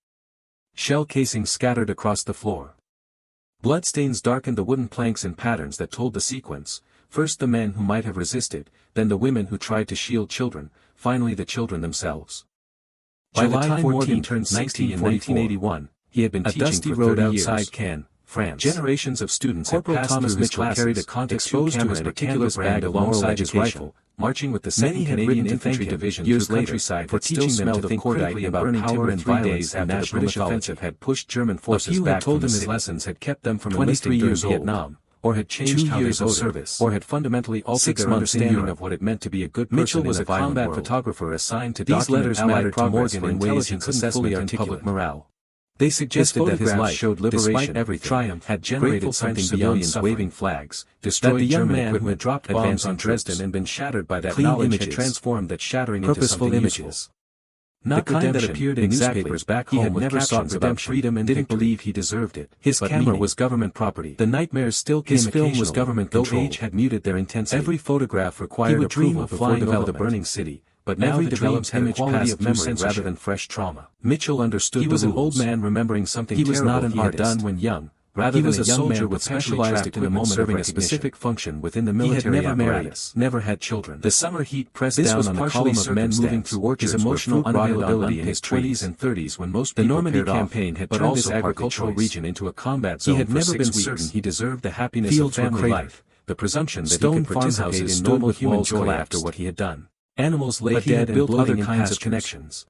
Shell casings scattered across the floor. Bloodstains darkened the wooden planks in patterns that told the sequence, first the men who might have resisted, then the women who tried to shield children, finally the children themselves. By the time Morgan turned 16 in 1981, he had been teaching for 30 years. A dusty road outside Cannes, France. Generations of students had passed through his classes, carried a exposed to his particular bag alongside his rifle, marching with the 2nd Canadian Infantry Division years countryside for teaching them to think critically about power and violence after the British offensive had pushed German forces back from the city. A few had told him his lessons had kept them from enlisting during Vietnam, or had changed how they voted, or had fundamentally altered their understanding of what it meant to be a good person. Mitchell was a combat photographer assigned to document Allied progress in ways he couldn't fully articulate public morale. They suggested that his life showed liberation, everything, triumph, had generated something beyond waving flags, destroyed the young man who had dropped bombs on Dresden and been shattered by that knowledge had transformed that shattering into something images. Not the kind that appeared in newspapers back home. He had never sought about freedom and didn't believe he deserved it. His camera was government property. The nightmares still came occasionally. His film was government controlled. Though age had muted their intensity. Every photograph required approval before flying over the burning city. But now he develops image quality of memory rather than fresh trauma. Mitchell understood. He was an old man remembering something terrible he was not an artist. Done when young. Rather he was a soldier with specialized equipment serving a specific function within the military. He had never married, never had children. The summer heat pressed down on the column of men moving through orchards. His emotional unavailability in his 20s and 30s when most people the Normandy campaign had turned this agricultural region into a combat zone. He had never been certain he deserved the happiness of family life, the presumption that he could participate in normal human joy after what he had done. Animals lay dead and built other kinds of connections.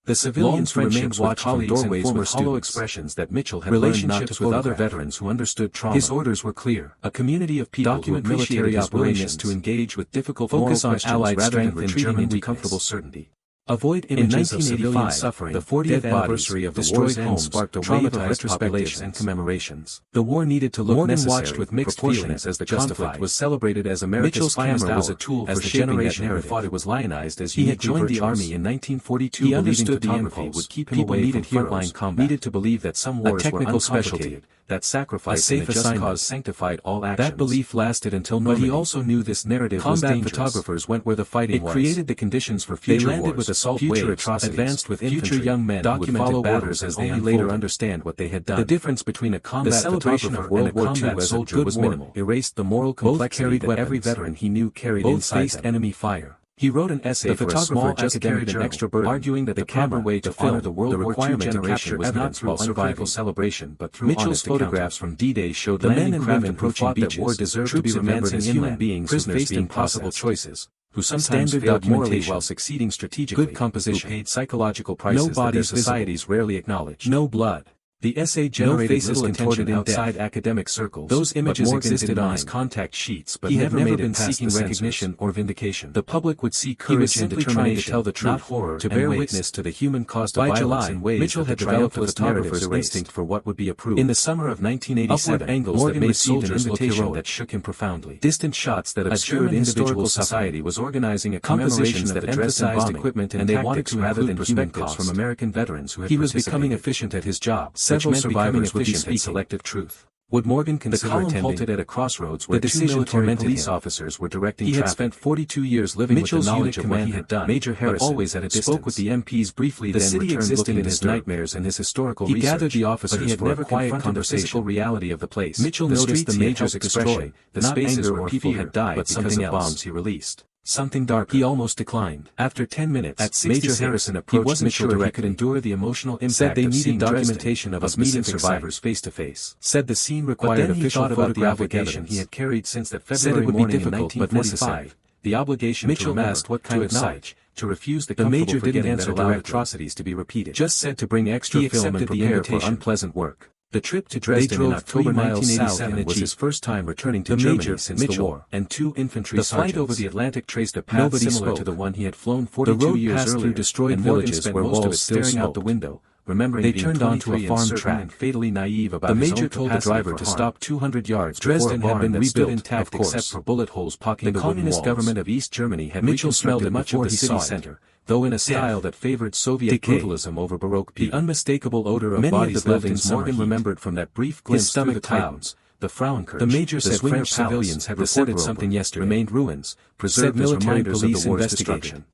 The civilians remained watched from doorways with hollow expressions that Mitchell had learned not to with other veterans who understood trauma. His orders were clear. A community of people document who military operations to engage with difficult focus on Allied strength and retreating into comfortable certainty. Avoid images of civilian suffering. The 40th anniversary of the war's end sparked a wave of retrospectives and commemorations. The war needed to look necessary, watched with mixed feelings as the conflict was celebrated as America's finest hour. Was a tool for the generation who thought it was lionized as he had joined the army in 1942. He understood photography would keep him away from frontline combat. Needed to believe that some wars were uncomplicated, that sacrifice in a just cause sanctified all actions. That belief lasted until Normandy. But he also knew this narrative was dangerous. Combat photographers went where the fighting was. It created the conditions for future wars. They landed with assault waves, advanced with infantry, future young men who would follow orders as they later understand what they had done. The difference between a combat photographer and a combat soldier was minimal. Erased the moral complexity that every veteran he knew carried inside them. Enemy fire. He wrote an essay for a small academic journal, an extra burden, arguing that the proper way to film the World War II generation was not through survival celebration but through Mitchell's photographs from D-Day showed the men and women who fought that war deserved to be remembered as human beings prisoners faced impossible choices. who sometimes failed morally while succeeding strategically, good composition, who paid psychological prices that their societies rarely acknowledge. No blood. The essay generated little attention outside academic circles. Those images existed on his contact sheets, but he had never been seeking recognition or vindication. The public would see courage and determination to tell the truth, not horror, to bear witness to the human cost of violence in ways Mitchell had developed the photographer's instinct for what would be approved. In the summer of 1987, angles that made soldiers look heroic that shook him profoundly. Distant shots that obscured individual society was organizing a commemoration that emphasized equipment and tactics rather than perspectives from American veterans who had participated. He was becoming efficient at his job. Several survivors would speak selective truth. Would Morgan consider attending? The column halted at a crossroads where two military police officers were directing traffic. He had spent 42 years living with the knowledge of what he had done. Major Harrison, always at a distance, spoke with the MPs briefly, then returned looking in his nightmares and his historical research. He gathered the officers for a quiet conversation. Reality of the place. Mitchell noticed the major's expression, the spaces where people had died but something else. Bombs he released. Something darker. He almost declined. After 10 minutes, at Major Harrison approached. He wasn't sure he could endure the emotional impact. Said they needed documentation of us meeting survivors face to face. Said the scene required official photographic evidence he had carried since that February morning in 1945. The obligation Mitchell to asked what kind of sight, to refuse the major didn't answer allowed atrocities to be repeated. Just said to bring extra film and prepare for unpleasant work. The trip to Dresden in October 1987 was his first time returning to Germany since the war, and two infantry sergeants. The flight over the Atlantic traced a path similar to the one he had flown 42 years earlier. Through destroyed villages where walls still staring out the window, remembering they turned onto a farm track and fatally naive about the major told the driver to stop 200 yards. Dresden had been rebuilt intact except for bullet holes poking the communist government of East Germany had Mitchell smelled it much of the city center, though in a style that favored Soviet brutalism over Baroque peace. The unmistakable odor of bodies left in Morgan remembered from that brief glimpse through the clouds. The Frauenkirche, the major said French civilians had reported something yesterday. Remained ruins, preserved military police investigation.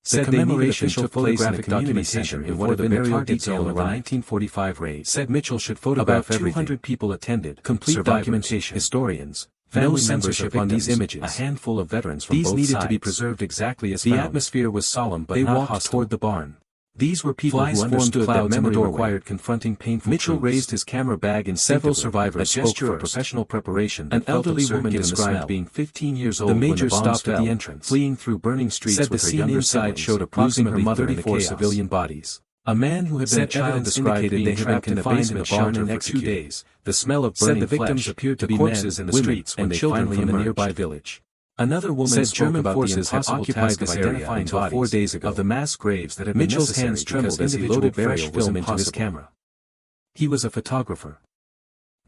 The commemoration took place in the community center in what had been the target zone of the 1945 raid. Said Mitchell should photograph everything. 200 people attended. Complete documentation. Historians. Family membership on these images. A handful of veterans from both sides. These needed to be preserved exactly as found. The atmosphere was solemn but not hostile. Toward the barn. These were people who understood that memory required confronting painful Mitchell raised his camera bag and several survivors spoke for professional preparation. An elderly woman described being 15 years old. The major stopped at the entrance, fleeing through burning streets. Said the scene inside showed approximately 34 civilian bodies. A man who had been a child described they had been confined in a shelter for 2 days. The smell of burning flesh. Said the victims appeared to be corpses in the streets when they finally emerged. A nearby village. Another woman said German forces had occupied this area until 4 days ago. Of the mass graves that had been Mitchell's hands trembled as he loaded fresh film into his camera. He was a photographer.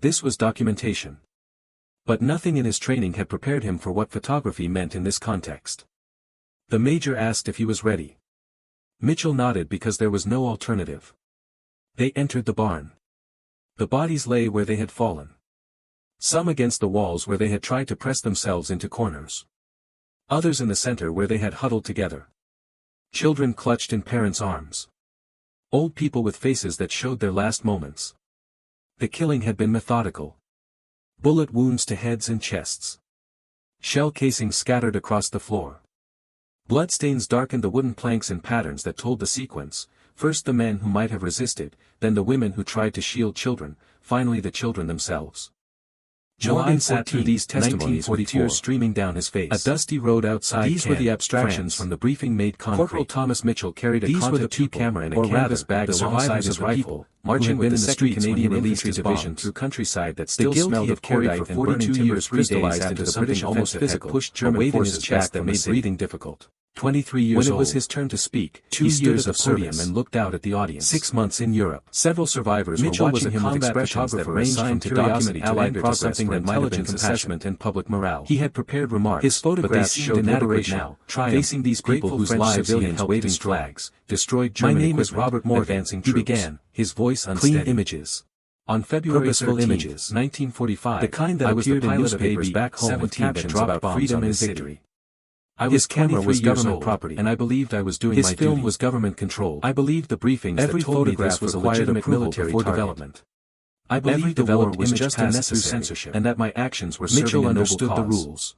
This was documentation. But nothing in his training had prepared him for what photography meant in this context. The major asked if he was ready. Mitchell nodded because there was no alternative. They entered the barn. The bodies lay where they had fallen. Some against the walls where they had tried to press themselves into corners. Others in the center where they had huddled together. Children clutched in parents' arms. Old people with faces that showed their last moments. The killing had been methodical. Bullet wounds to heads and chests. Shell casings scattered across the floor. Bloodstains darkened the wooden planks in patterns that told the sequence, first the men who might have resisted, then the women who tried to shield children, finally the children themselves. Morgan sat through these testimonies with tears streaming down his face. A dusty road outside. These were the abstractions from the briefing made concrete. Corporal Thomas Mitchell carried a Conta 2 camera and a canvas bag alongside his rifle, marching with the 2nd Canadian Infantry Division through countryside that still smelled of cordite for 42 years crystallized after the British almost physical pushed German forces back that made breathing difficult. 23 years old. When it was his turn to speak, he stood at the podium and looked out at the audience. 6 months in Europe. Several survivors were watching him with expressions that ranged from curiosity to anger to something that might have been assessment and public morale. He had prepared remarks. His photographs showed inadequate now, facing these people whose lives he had waving flags, destroyed German equipment. My name is Robert Moore. Advancing troops. He began, his voice unsteady. Clean images. On February 13, images. 1945, the kind that appeared in newspapers back home with captions about freedom and victory. His camera was government property, and I believed I was doing my duty. His film was government controlled. I believed the briefings that told me this was a legitimate military development. I believed the war was just unnecessary censorship, and that my actions were serving a noble cause. The rules.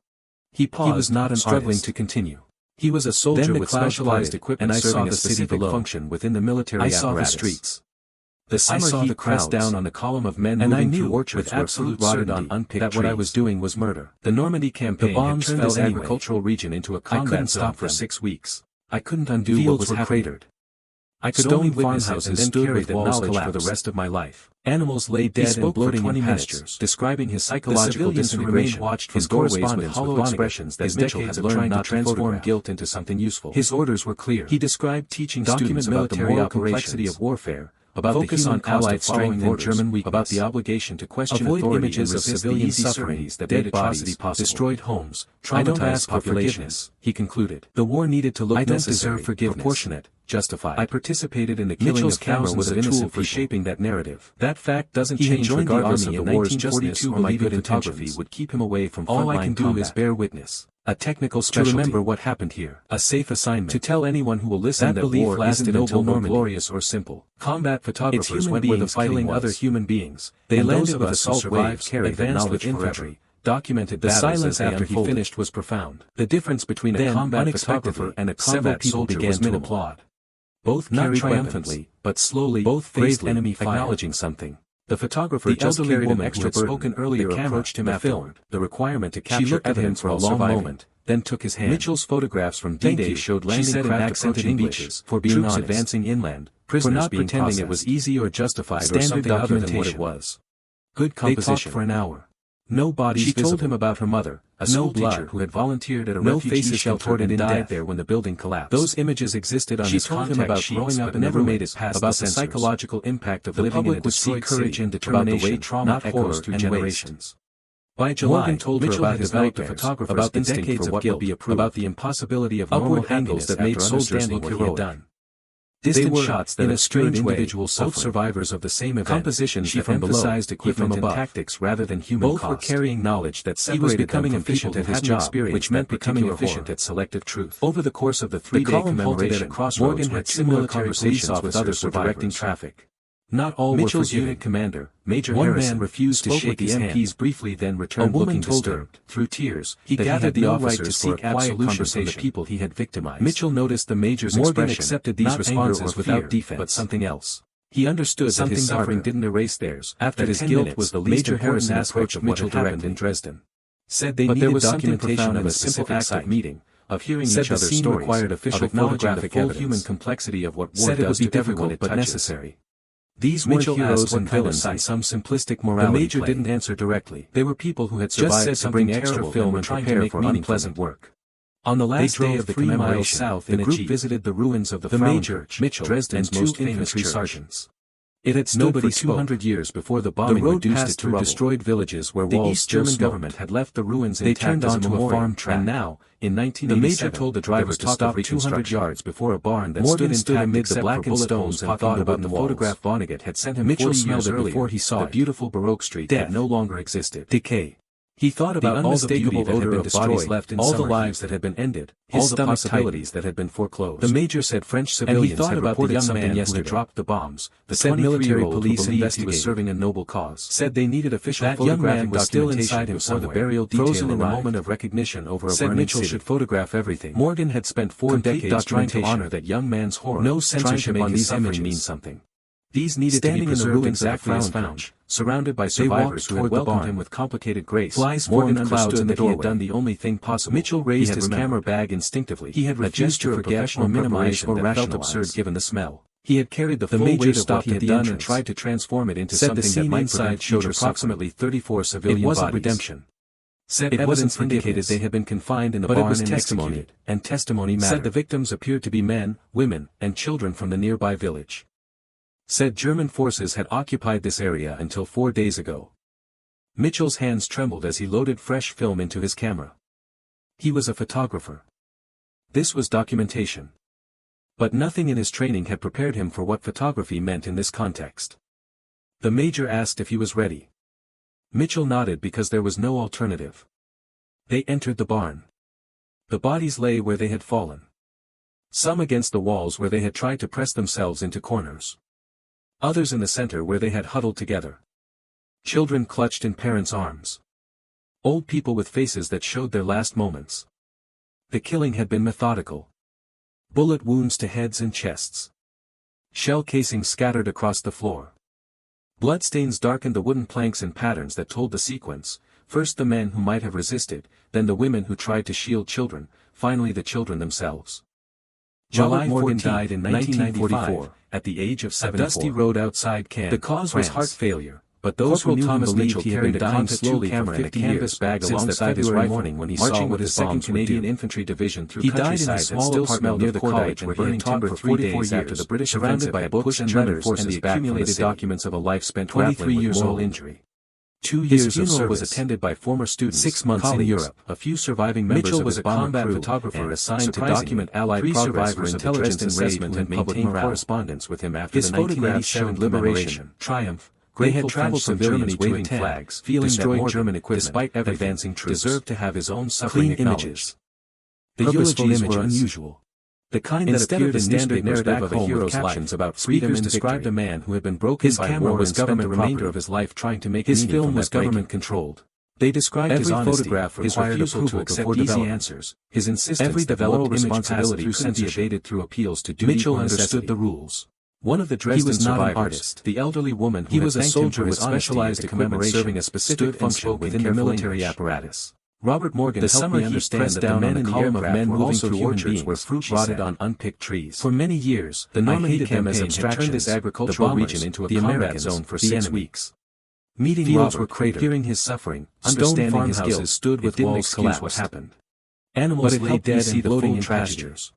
He paused, he was not struggling to continue. He was a soldier with specialized equipment, and I saw the specific function within the military apparatus. I saw the streets. The summer heat pressed down on the column of men moving through orchards with absolute certainty that what I was doing was murder. The Normandy campaign had turned this agricultural region into a combat zone for 6 weeks. I couldn't undo what was cratered. I could only witness it and then carry the knowledge for the rest of my life. Animals lay dead and bloating in pastures, describing his psychological disintegration. Watched his doorways with hollow expressions that Mitchell had learned not to transform guilt into something useful. His orders were clear. He described teaching students about the moral complexity of warfare, about the human allied strength in German weakness, about the obligation to question authority, images of civilian sufferings that made atrocities possible, destroyed homes, traumatized populations. He concluded, the war needed to look necessary, proportionate, justified. I participated in the killing of thousands of innocent people, shaping that narrative. That fact doesn't change regardless of the war's justness or my good photography would keep him away from frontline combat. All I can do is bear witness. A technical specialty. To remember what happened here. A safe assignment. To tell anyone who will listen that war lasted until noble, glorious or simple. Combat photographers went where the fighting killing other human beings. They landed with assault waves, advanced with infantry, documented the silence after he finished was profound. The difference between a combat photographer and a combat soldier was minimal. Both carried triumphantly, but slowly, both faced enemy fire, acknowledging something. The photographer, the elderly woman who had spoken earlier, approached him afterward. The requirement to capture evidence for a long moment, then took his hand. Mitchell's photographs from D-Day showed landing craft approaching beaches, for being honest, advancing inland, prisoners for not being pretending processed. It was easy or justified standard or something other than what it was. Good composition. They talked for an hour. No bodies visible. She told him about her mother, a school teacher who had volunteered at a refugee shelter and died there when the building collapsed. Those images existed on his contact sheets growing up but never made it past about the psychological impact of living in a destroyed courage and determination, not horror through generations. By July, Morgan told her about his nightmares, about the decades of guilt, about the impossibility of normal angles that made soldiers look heroic. Distant shots that in a strange way, both survivors of the same event, compositions that emphasized equipment and tactics rather than human cost. Both were carrying knowledge that separated he was becoming efficient at his job, which meant becoming efficient at selective truth. Over the course of the 3-day commemoration, Morgan had similar conversations with others for directing traffic. Not all Mitchell's unit commander, Major Harrison, refused to shake his MPs briefly, then returned looking disturbed. Through tears, he gathered the officers for a quiet conversation from the people he had victimized. Mitchell noticed the Major's expression, accepted these responses without defense, but something else. He understood that his suffering didn't erase theirs. After his guilt was the least important aspect of what had happened in Dresden. Said they needed documentation of a simple act of meeting, of hearing each other's stories, required official photographic evidence. Human complexity of what war does to everyone but necessary. These Mitchell heroes and villains in some simplistic morality. The Major didn't answer directly. They were people who had survived just to bring extra film and prepare for unpleasant work. On the last day of the commemoration, south the group visited the ruins of the Major, Mitchell, Dresden's and 2 infantry sergeants. It had stood for 200 years before the bombing reduced it to rubble. Destroyed villages where the East German government had left the ruins intact as a farm track. And now, in 1987, the Major told the driver to stop 200 yards before a barn that stood amid the blackened stones and thought about the photograph Vonnegut had sent him. Mitchell smelled it before he saw the beautiful Baroque street that no longer existed. Decay. He thought about all the beauty that had been destroyed, left in all the lives that had been ended, all the possibilities that had been foreclosed. The Major said French civilians had reported the young man who had dropped the bombs. The said military police investigated was serving a noble cause. Said they needed official that photographic young man was still inside him for the burial detail frozen in the moment of recognition over a burning Mitchell city. Should photograph everything. Morgan had spent 4 decades trying to honor that young man's horror. No censorship on these images mean something. These needed to be preserved exactly as found, surrounded by survivors who had welcomed him with complicated grace. Flies Morgan clouds in that he had done the only thing possible. Mitchell raised his camera bag instinctively. He had refused to forget or minimize or that felt absurd given the smell. He had carried the full weight of what he had done and tried to transform it into something that might prevent showed approximately 34 civilian bodies. It wasn't redemption. Said evidence indicated they had been confined in the barn and executed, and testimony mattered. Said the victims appeared to be men, women, and children from the nearby village. Said German forces had occupied this area until 4 days ago. Mitchell's hands trembled as he loaded fresh film into his camera. He was a photographer. This was documentation. But nothing in his training had prepared him for what photography meant in this context. The Major asked if he was ready. Mitchell nodded because there was no alternative. They entered the barn. The bodies lay where they had fallen. Some against the walls where they had tried to press themselves into corners. Others in the center where they had huddled together. Children clutched in parents' arms. Old people with faces that showed their last moments. The killing had been methodical. Bullet wounds to heads and chests. Shell casings scattered across the floor. Bloodstains darkened the wooden planks in patterns that told the sequence, first the men who might have resisted, then the women who tried to shield children, finally the children themselves. Robert Morgan died in 1994, at the age of 74. A dusty road outside Cannes. The cause was heart failure, but those who knew him believed he had been dying slowly for 50 years bag alongside his rifle morning when he marching with his 2nd Canadian Infantry Division through countryside that still smelled near the college where he had taught for 3 days after the British surrounded by books and letters and the accumulated documents of a life spent 23 years old injury. 2 years of service was attended by former students, 6 months in Europe. A few surviving members of his combat photographer assigned to document Allied progress for intelligence assessment and maintain correspondence with him after the 1987 liberation, triumph. They had traveled from Germany waving flags, feeling that German equipment, despite advancing troops, deserved to have his own suffering acknowledged. The eulogies were unusual. The kind that appeared in standard narrative of a hero's life about freedom and described a man who had been broken by war and spent the remainder of his life trying to make his film was government-controlled. They described his honesty, his refusal to accept easy answers, his insistence that moral responsibility couldn't be evaded through appeals to duty. Mitchell understood the rules. One of the Dresden survivors, the elderly woman who was a soldier with specialized equipment serving a specific function within the military apparatus. Robert Morgan helped me understand that the men in the column of men moving through orchards where fruit rotted on unpicked trees. For many years, the Normandy campaign had turned this agricultural region into a combat zone for 6 weeks. Meeting fields were cratered, hearing his suffering, understanding his guilt, stood with walls collapsed. What happened? Animals lay dead and bloating in pastures.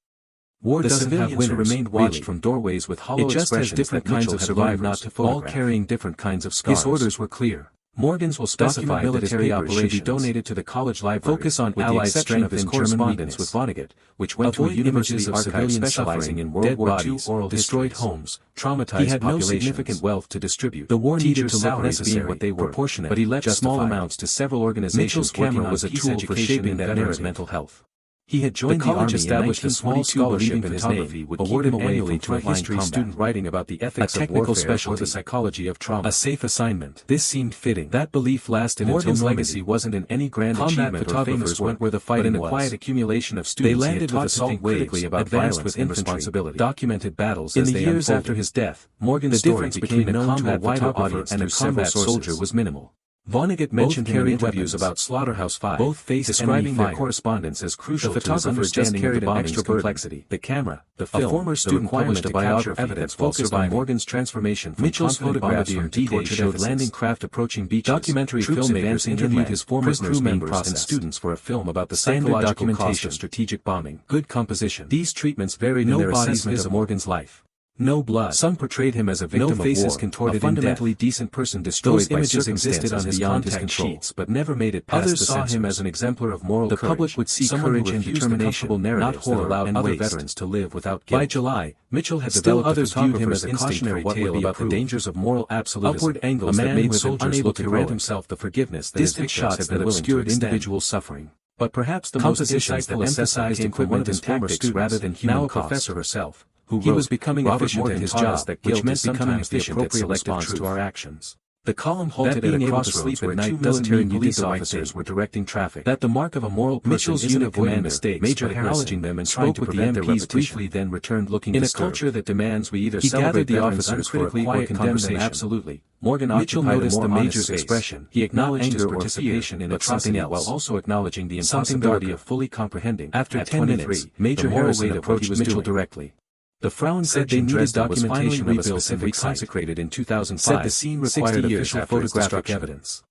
War doesn't have winners, remained watched from doorways with hollow expressions different kinds of survivors, not to photograph, all carrying different kinds of scars. His orders were clear. Morgan's will specify military operations should be donated to the college library, focus on Allied strength in correspondence with Vonnegut, which went to a university archive specializing in World War II oral destroyed homes, traumatized populations. He had no significant wealth to distribute. The war needed to look necessary, what they were proportionate, but he left small amounts to several organizations. Mitchell's camera was a tool for shaping that veteran's mental health. He had joined the college, established a small scholarship in photography, would awarded annually to a history student writing about the ethics of warfare specialty, or the psychology of trauma. A safe assignment. This seemed fitting. That belief lasted Morgan's until legacy wasn't in any grand achievement or famous went where the fighting was, but in a quiet accumulation of students. They landed with assault critically about violence with responsibility, documented battles in the years after his death. Morgan's story became known to a wider audience and a combat soldier was minimal. Vonnegut mentioned him in interviews about Slaughterhouse 5, both faced describing their correspondence as crucial. The photographer just carried an extra complexity. The camera, the film, a former student published a biography evidence focused on Morgan's transformation from Mitchell's photographs from D-Day showed landing craft approaching beaches. Documentary filmmakers interviewed his former crew members and students for a film about the psychological cost of strategic bombing. Good composition. These treatments varied in their assessment of Morgan's life. No blood. Some portrayed him as a victim of war, contorted a fundamentally decent person destroyed by circumstances images existed on his contact sheets but never made it past the censors. Others saw him as an exemplar of moral courage. The public would see courage and determination, not horror, allowed other veterans to live without guilt. By July, Mitchell had developed others viewed him as a cautionary tale about the dangers of moral absolutism. Upward angles that made soldiers unable to grant himself the forgiveness that his victims had been obscured individual suffering. But perhaps the most insightful that emphasized equipment and tactics rather than human cost. Now a professor herself, who he was becoming efficient in his job, that which meant becoming efficient at selective response to our actions. The column halted at a crossroads where 2 military police officers were directing traffic. That the mark of a moral person Mitchell's unit command mistakes, Major acknowledging them and spoke with the MPs briefly, then returned looking disturbed. In a culture that demands we either celebrate the officers critically or condemn them absolutely, Mitchell noticed the Major's expression. He acknowledged his participation in atrocity while also acknowledging the impossibility of fully comprehending. After 10 minutes, Major Harrison approached Mitchell directly. The Frauen said they needed documentation of a specific consecrated in 2005, said the scene required official photographic evidence.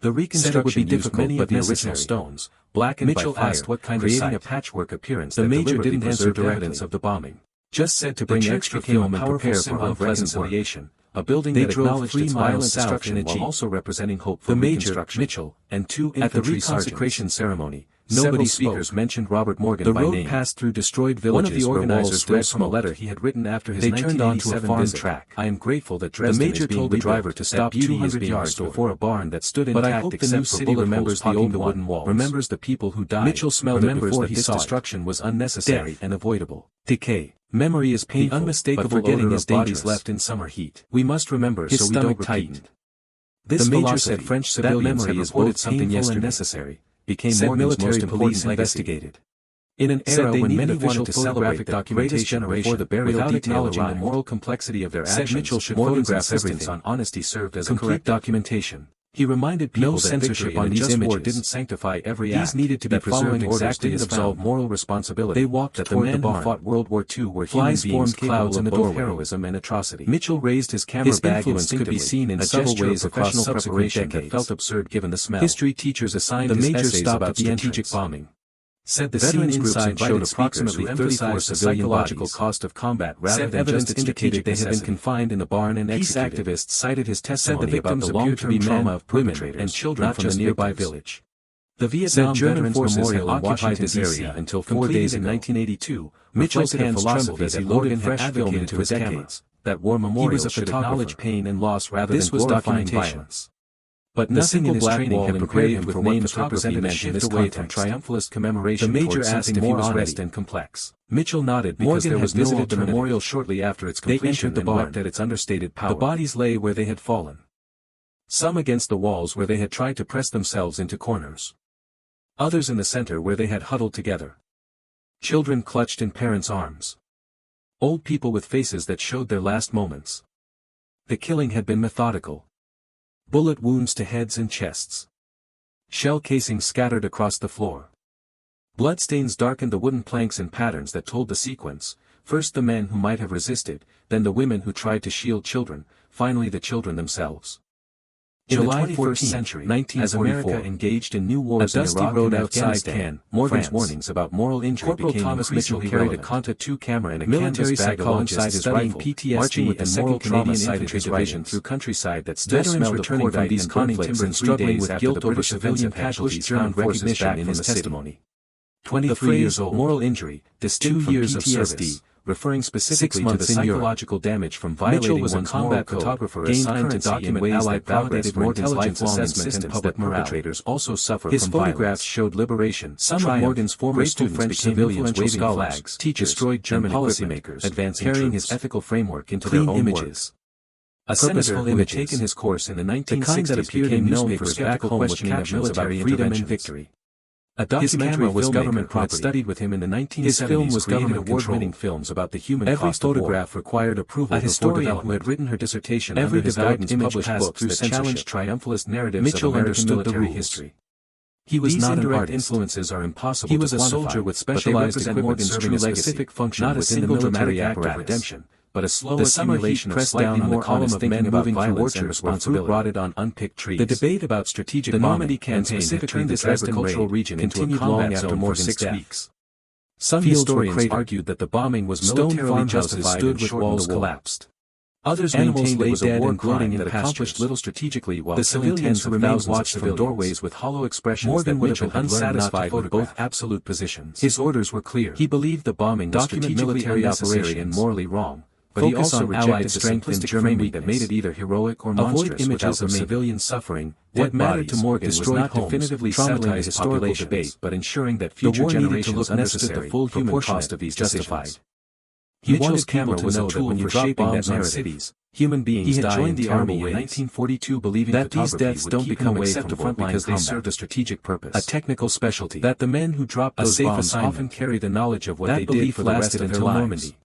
The reconstruction would be difficult but the original stones, blackened by fire, asked what kind creating of a patchwork appearance. The Major didn't answer the evidence of the bombing. Just said to bring extra film and prepare for reconciliation. A building that acknowledged its violent destruction while also representing hope for reconstruction. Mitchell and 2 infantry sergeants. At the reconsecration ceremony, nobody speakers mentioned Robert Morgan by name. The road passed through destroyed villages. One of the organizers read from a letter he had written after his 1987 visit. Track. I am grateful that Dresden the Major told the driver to stop 200 yards before a barn that stood intact. But I hope the new city remembers the old wooden walls, remembers the people who died. Mitchell smelled it before he saw destruction was unnecessary and avoidable. Decay. Memory is painful, the unmistakable forgetting is dangerous. Left in summer heat. We must remember his so we don't repeat. This the Major said French civilians memory is both something painful and necessary. Became more military police investigated. In an era when many wanted to celebrate documentation before the burial detail acknowledging the moral complexity of their actions, Mitchell should photograph everything on honesty served as complete documentation. He reminded people that censorship on these images didn't sanctify every act. These needed to be preserved exactly as absolve moral responsibility. They walked toward the barn. Who fought World War II were human beings clouds in the doorway. Heroism and atrocity. Mitchell raised his camera bag instinctively. Could be seen in several ways across subsequent decades that felt absurd given the smell. History teachers assigned his essays about strategic bombing. Said the veterans inside showed approximately 34 psychological cost of combat rather than just indicated they had been confined in the barn and executed. Peace activists cited his testimony about the long-term trauma of women and children from the nearby village. The Vietnam German forces had occupied this area until 4 days in 1982. Mitchell's hands trembled as he loaded fresh film into his decades. That war memorial should acknowledge pain and loss rather than glorifying violence. But nothing in his training had prepared him for names represented a shift away from triumphalist commemoration. The major asked if he was honest and complex. Mitchell nodded because there was visited the memorial shortly after its completion and wept at its understated power. The bodies lay where they had fallen. Some against the walls where they had tried to press themselves into corners. Others in the center where they had huddled together. Children clutched in parents' arms. Old people with faces that showed their last moments. The killing had been methodical. Bullet wounds to heads and chests. Shell casings scattered across the floor. Bloodstains darkened the wooden planks in patterns that told the sequence, first the men who might have resisted, then the women who tried to shield children, finally the children themselves. In the 21st century, as America engaged in new wars in Iraq and Afghanistan, Morgan's warnings about moral injury became Thomas Mitchell carried a Conta II camera and a military psychologist studying PTSD and moral Canadian infantry division through countryside that still smelled of cordite these conflicts and struggling with guilt over civilian casualties found recognition in his testimony. 23 years old, moral injury, distinct from 2 years of service. Referring specifically to the psychological damage from violating one's combat photographer assigned to document Allied validated Morgan's lifelong insistence that perpetrators also suffer from violence. His photographs showed liberation. Some of Morgan's former students became influential scholars, teachers, destroyed German policymakers, advancing carrying his ethical framework into their own images. A senator who had taken his course in the 1960s that appeared in newspapers back home questioning of military freedom and victory. A documentary was government property. Studied with him in the 1970s. His film was government award-winning films about the human cost of war. Every photograph required approval. A historian who had written her dissertation under his guidance published books that challenged triumphalist narratives of American military history. He was not an artist. Influences are impossible. He was a soldier with specialized equipment serving a specific function not a single dramatic act of redemption. But a slow accumulation of slightly more honest men moving towards and responsibility rotted on unpicked trees. The debate about strategic the Normandy campaign had turned this agricultural region into a combat zone for 6 weeks. Some historians argued that the bombing was militarily justified and with walls collapsed. Others maintained it was a war crime that accomplished little strategically while the civilians who remained watched from doorways with hollow expressions that Mitchell had unsatisfied with both absolute positions. His orders were clear. He believed the bombing was strategically unnecessary and morally wrong. But he also rejected the simplistic framing that made it either heroic or monstrous images of civilian suffering. What mattered to Morgan was not definitively settling the historical debate but ensuring that future generations understood the full human cost of these justified. Mitchell's camera was a tool for shaping bombs on cities. Human beings die in the army in 1942 believing that these deaths don't become acceptable because they served a strategic purpose, a technical specialty. That the men who dropped those bombs often carry the knowledge of what they did for the rest of their Normandy.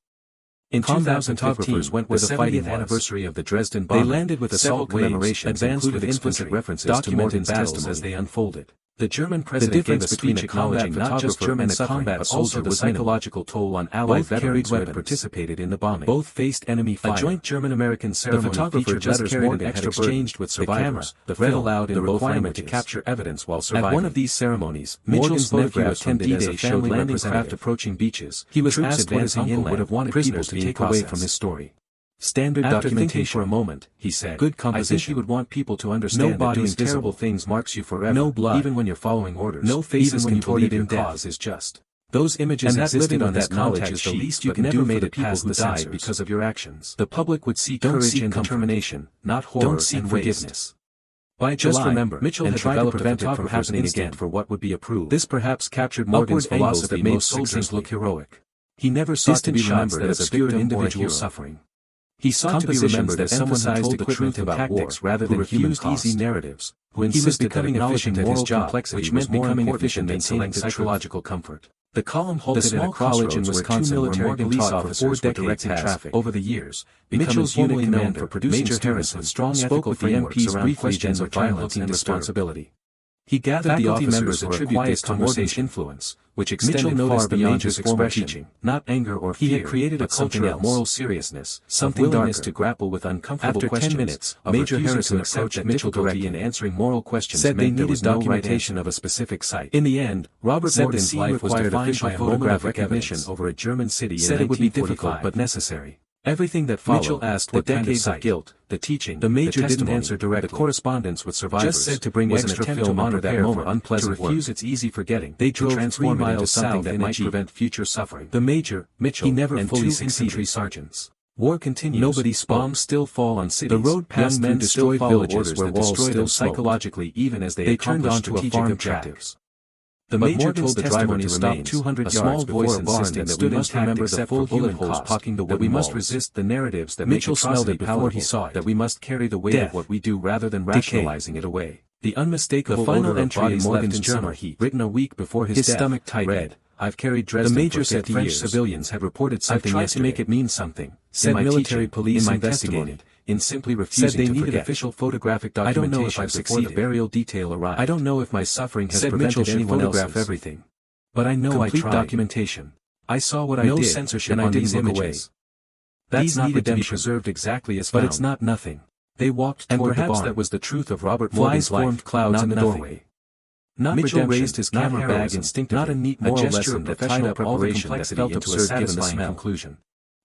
In 2015, went with the 70th anniversary of the Dresden bombing. They landed with assault commemorations, advanced with infantry references to Morgan's battles as they unfolded. The German president gave a speech acknowledging not just German combat but also the psychological toll on Allied veterans who had participated in the bombing. Both faced enemy fire. A joint German-American ceremony featured letters Morgan had exchanged with survivors, read aloud in both languages to capture evidence while surviving. At one of these ceremonies, Mitchell's nephew attended as a family landing craft approaching beaches. He was asked what his uncle would have wanted prisoners to take away from his story. Standard documentation for a moment, he said. Good composition. I think you would want people to understand that doing terrible things marks you forever. No blood, even when you're following orders. No faces contorted in death. Cause is just. Those images existed on that knowledge is the least you can do for the people who died because of your actions. The public would see courage and determination, not horror and forgiveness. By July, just remember, Mitchell had tried to prevent it from happening again for what would be approved. This perhaps captured Morgan's philosophy that made soldiers look heroic. He never sought to be remembered as a pure individual suffering. He sought to be remembered as someone who told the truth about tactics rather than refused easy narratives, who insisted that acknowledging moral complexity which meant becoming efficient than maintaining psychological comfort. The column halted at a college in Wisconsin where military police officers were directing traffic. Over the years, Mitchell's unit commander for producing students with strong ethical frameworks around questions of violence and responsibility. He gathered the officers were attributed to Morgan's influence, which extended far beyond his formal teaching, not anger or fear. He had created a culture of moral seriousness, something willingness to grapple with uncomfortable questions. After 10 minutes, Major Harrison approached that Mitchell directly in answering moral questions said they needed documentation of a specific site. In the end, Robert Morgan's life was defined by a photographic recognition over a German city said it would be difficult but necessary. Everything that followed, Mitchell asked the decades of guilt, the teaching, the major didn't answer directly. The correspondence with survivors just said to bring was extra an attempt to honor that moment unpleasant to refuse its easy forgetting. They drove 3 miles south that might prevent future suffering. The major, Mitchell, he never and fully 2 infantry sergeants. War continues. Nobody spoke. Bombs still fall on cities. The road past men destroyed villages where walls still psychologically even as they turned on to a farm objectives. The major told the driver to stop 200 yards before a barn that we must remember the full bullet holes blocking the wood. That we must resist the narratives that Mitchell smelled it before he saw it. That we must carry the weight of what we do rather than rationalizing it away. The unmistakable final entry in Morgan's journal, written a week before his death, stomach tightened. Read, "I've carried Dresden." The major said French civilians had reported something yesterday. I've tried to make it mean something. Said military police investigated. In simply refusing to forget. Said they needed official photographic documentation. I don't know if I've succeeded. The burial detail arrived. I don't know if my suffering has prevented anyone photograph everything. But I know I tried. Documentation. I saw what I did. No censorship on these images. That's not needed to be preserved exactly as found. But it's not nothing. They walked toward the barn. And perhaps that was the truth of Robert Morgan's life. Flies formed clouds in the doorway. Not Mitchell raised his camera bag instinctively. Not a neat moral lesson that tied up all the complexity into a satisfying conclusion.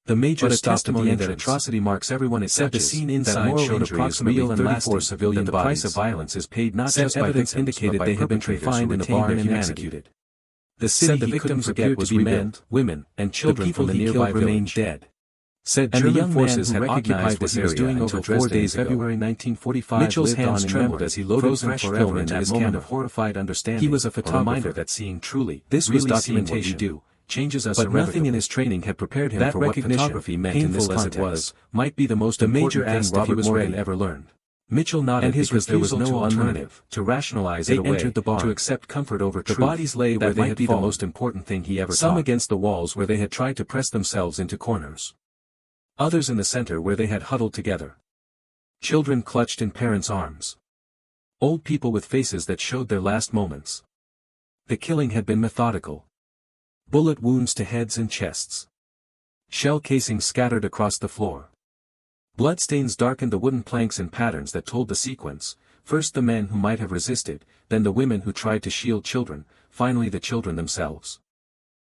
The major stopped at the end that atrocity marks everyone it said the scene inside showed approximately real and 34 civilian bodies. The price of violence is paid not just by evidence indicated they had been confined in a barn and executed. The city the victims appeared to be men, women, and children from the nearby remained dead. Said and the young forces had occupied what he was doing over 4 days ago. February 1945 Mitchell's hands trembled as he loaded fresh film into his moment of horrified understanding. He was a photographer that seeing truly, this was documentation. Changes us but nothing in his training had prepared him for what photography meant in this context. As it was, might be the most important thing Robert Morgan ever learned. Mitchell nodded and his refusal there was no alternative to rationalize it away, entered the barn, to accept comfort over truth. The bodies lay where they had been the most important thing he ever Some taught. Against the walls where they had tried to press themselves into corners. Others in the center where they had huddled together. Children clutched in parents' arms. Old people with faces that showed their last moments. The killing had been methodical. Bullet wounds to heads and chests. Shell casings scattered across the floor. Bloodstains darkened the wooden planks in patterns that told the sequence, first the men who might have resisted, then the women who tried to shield children, finally the children themselves.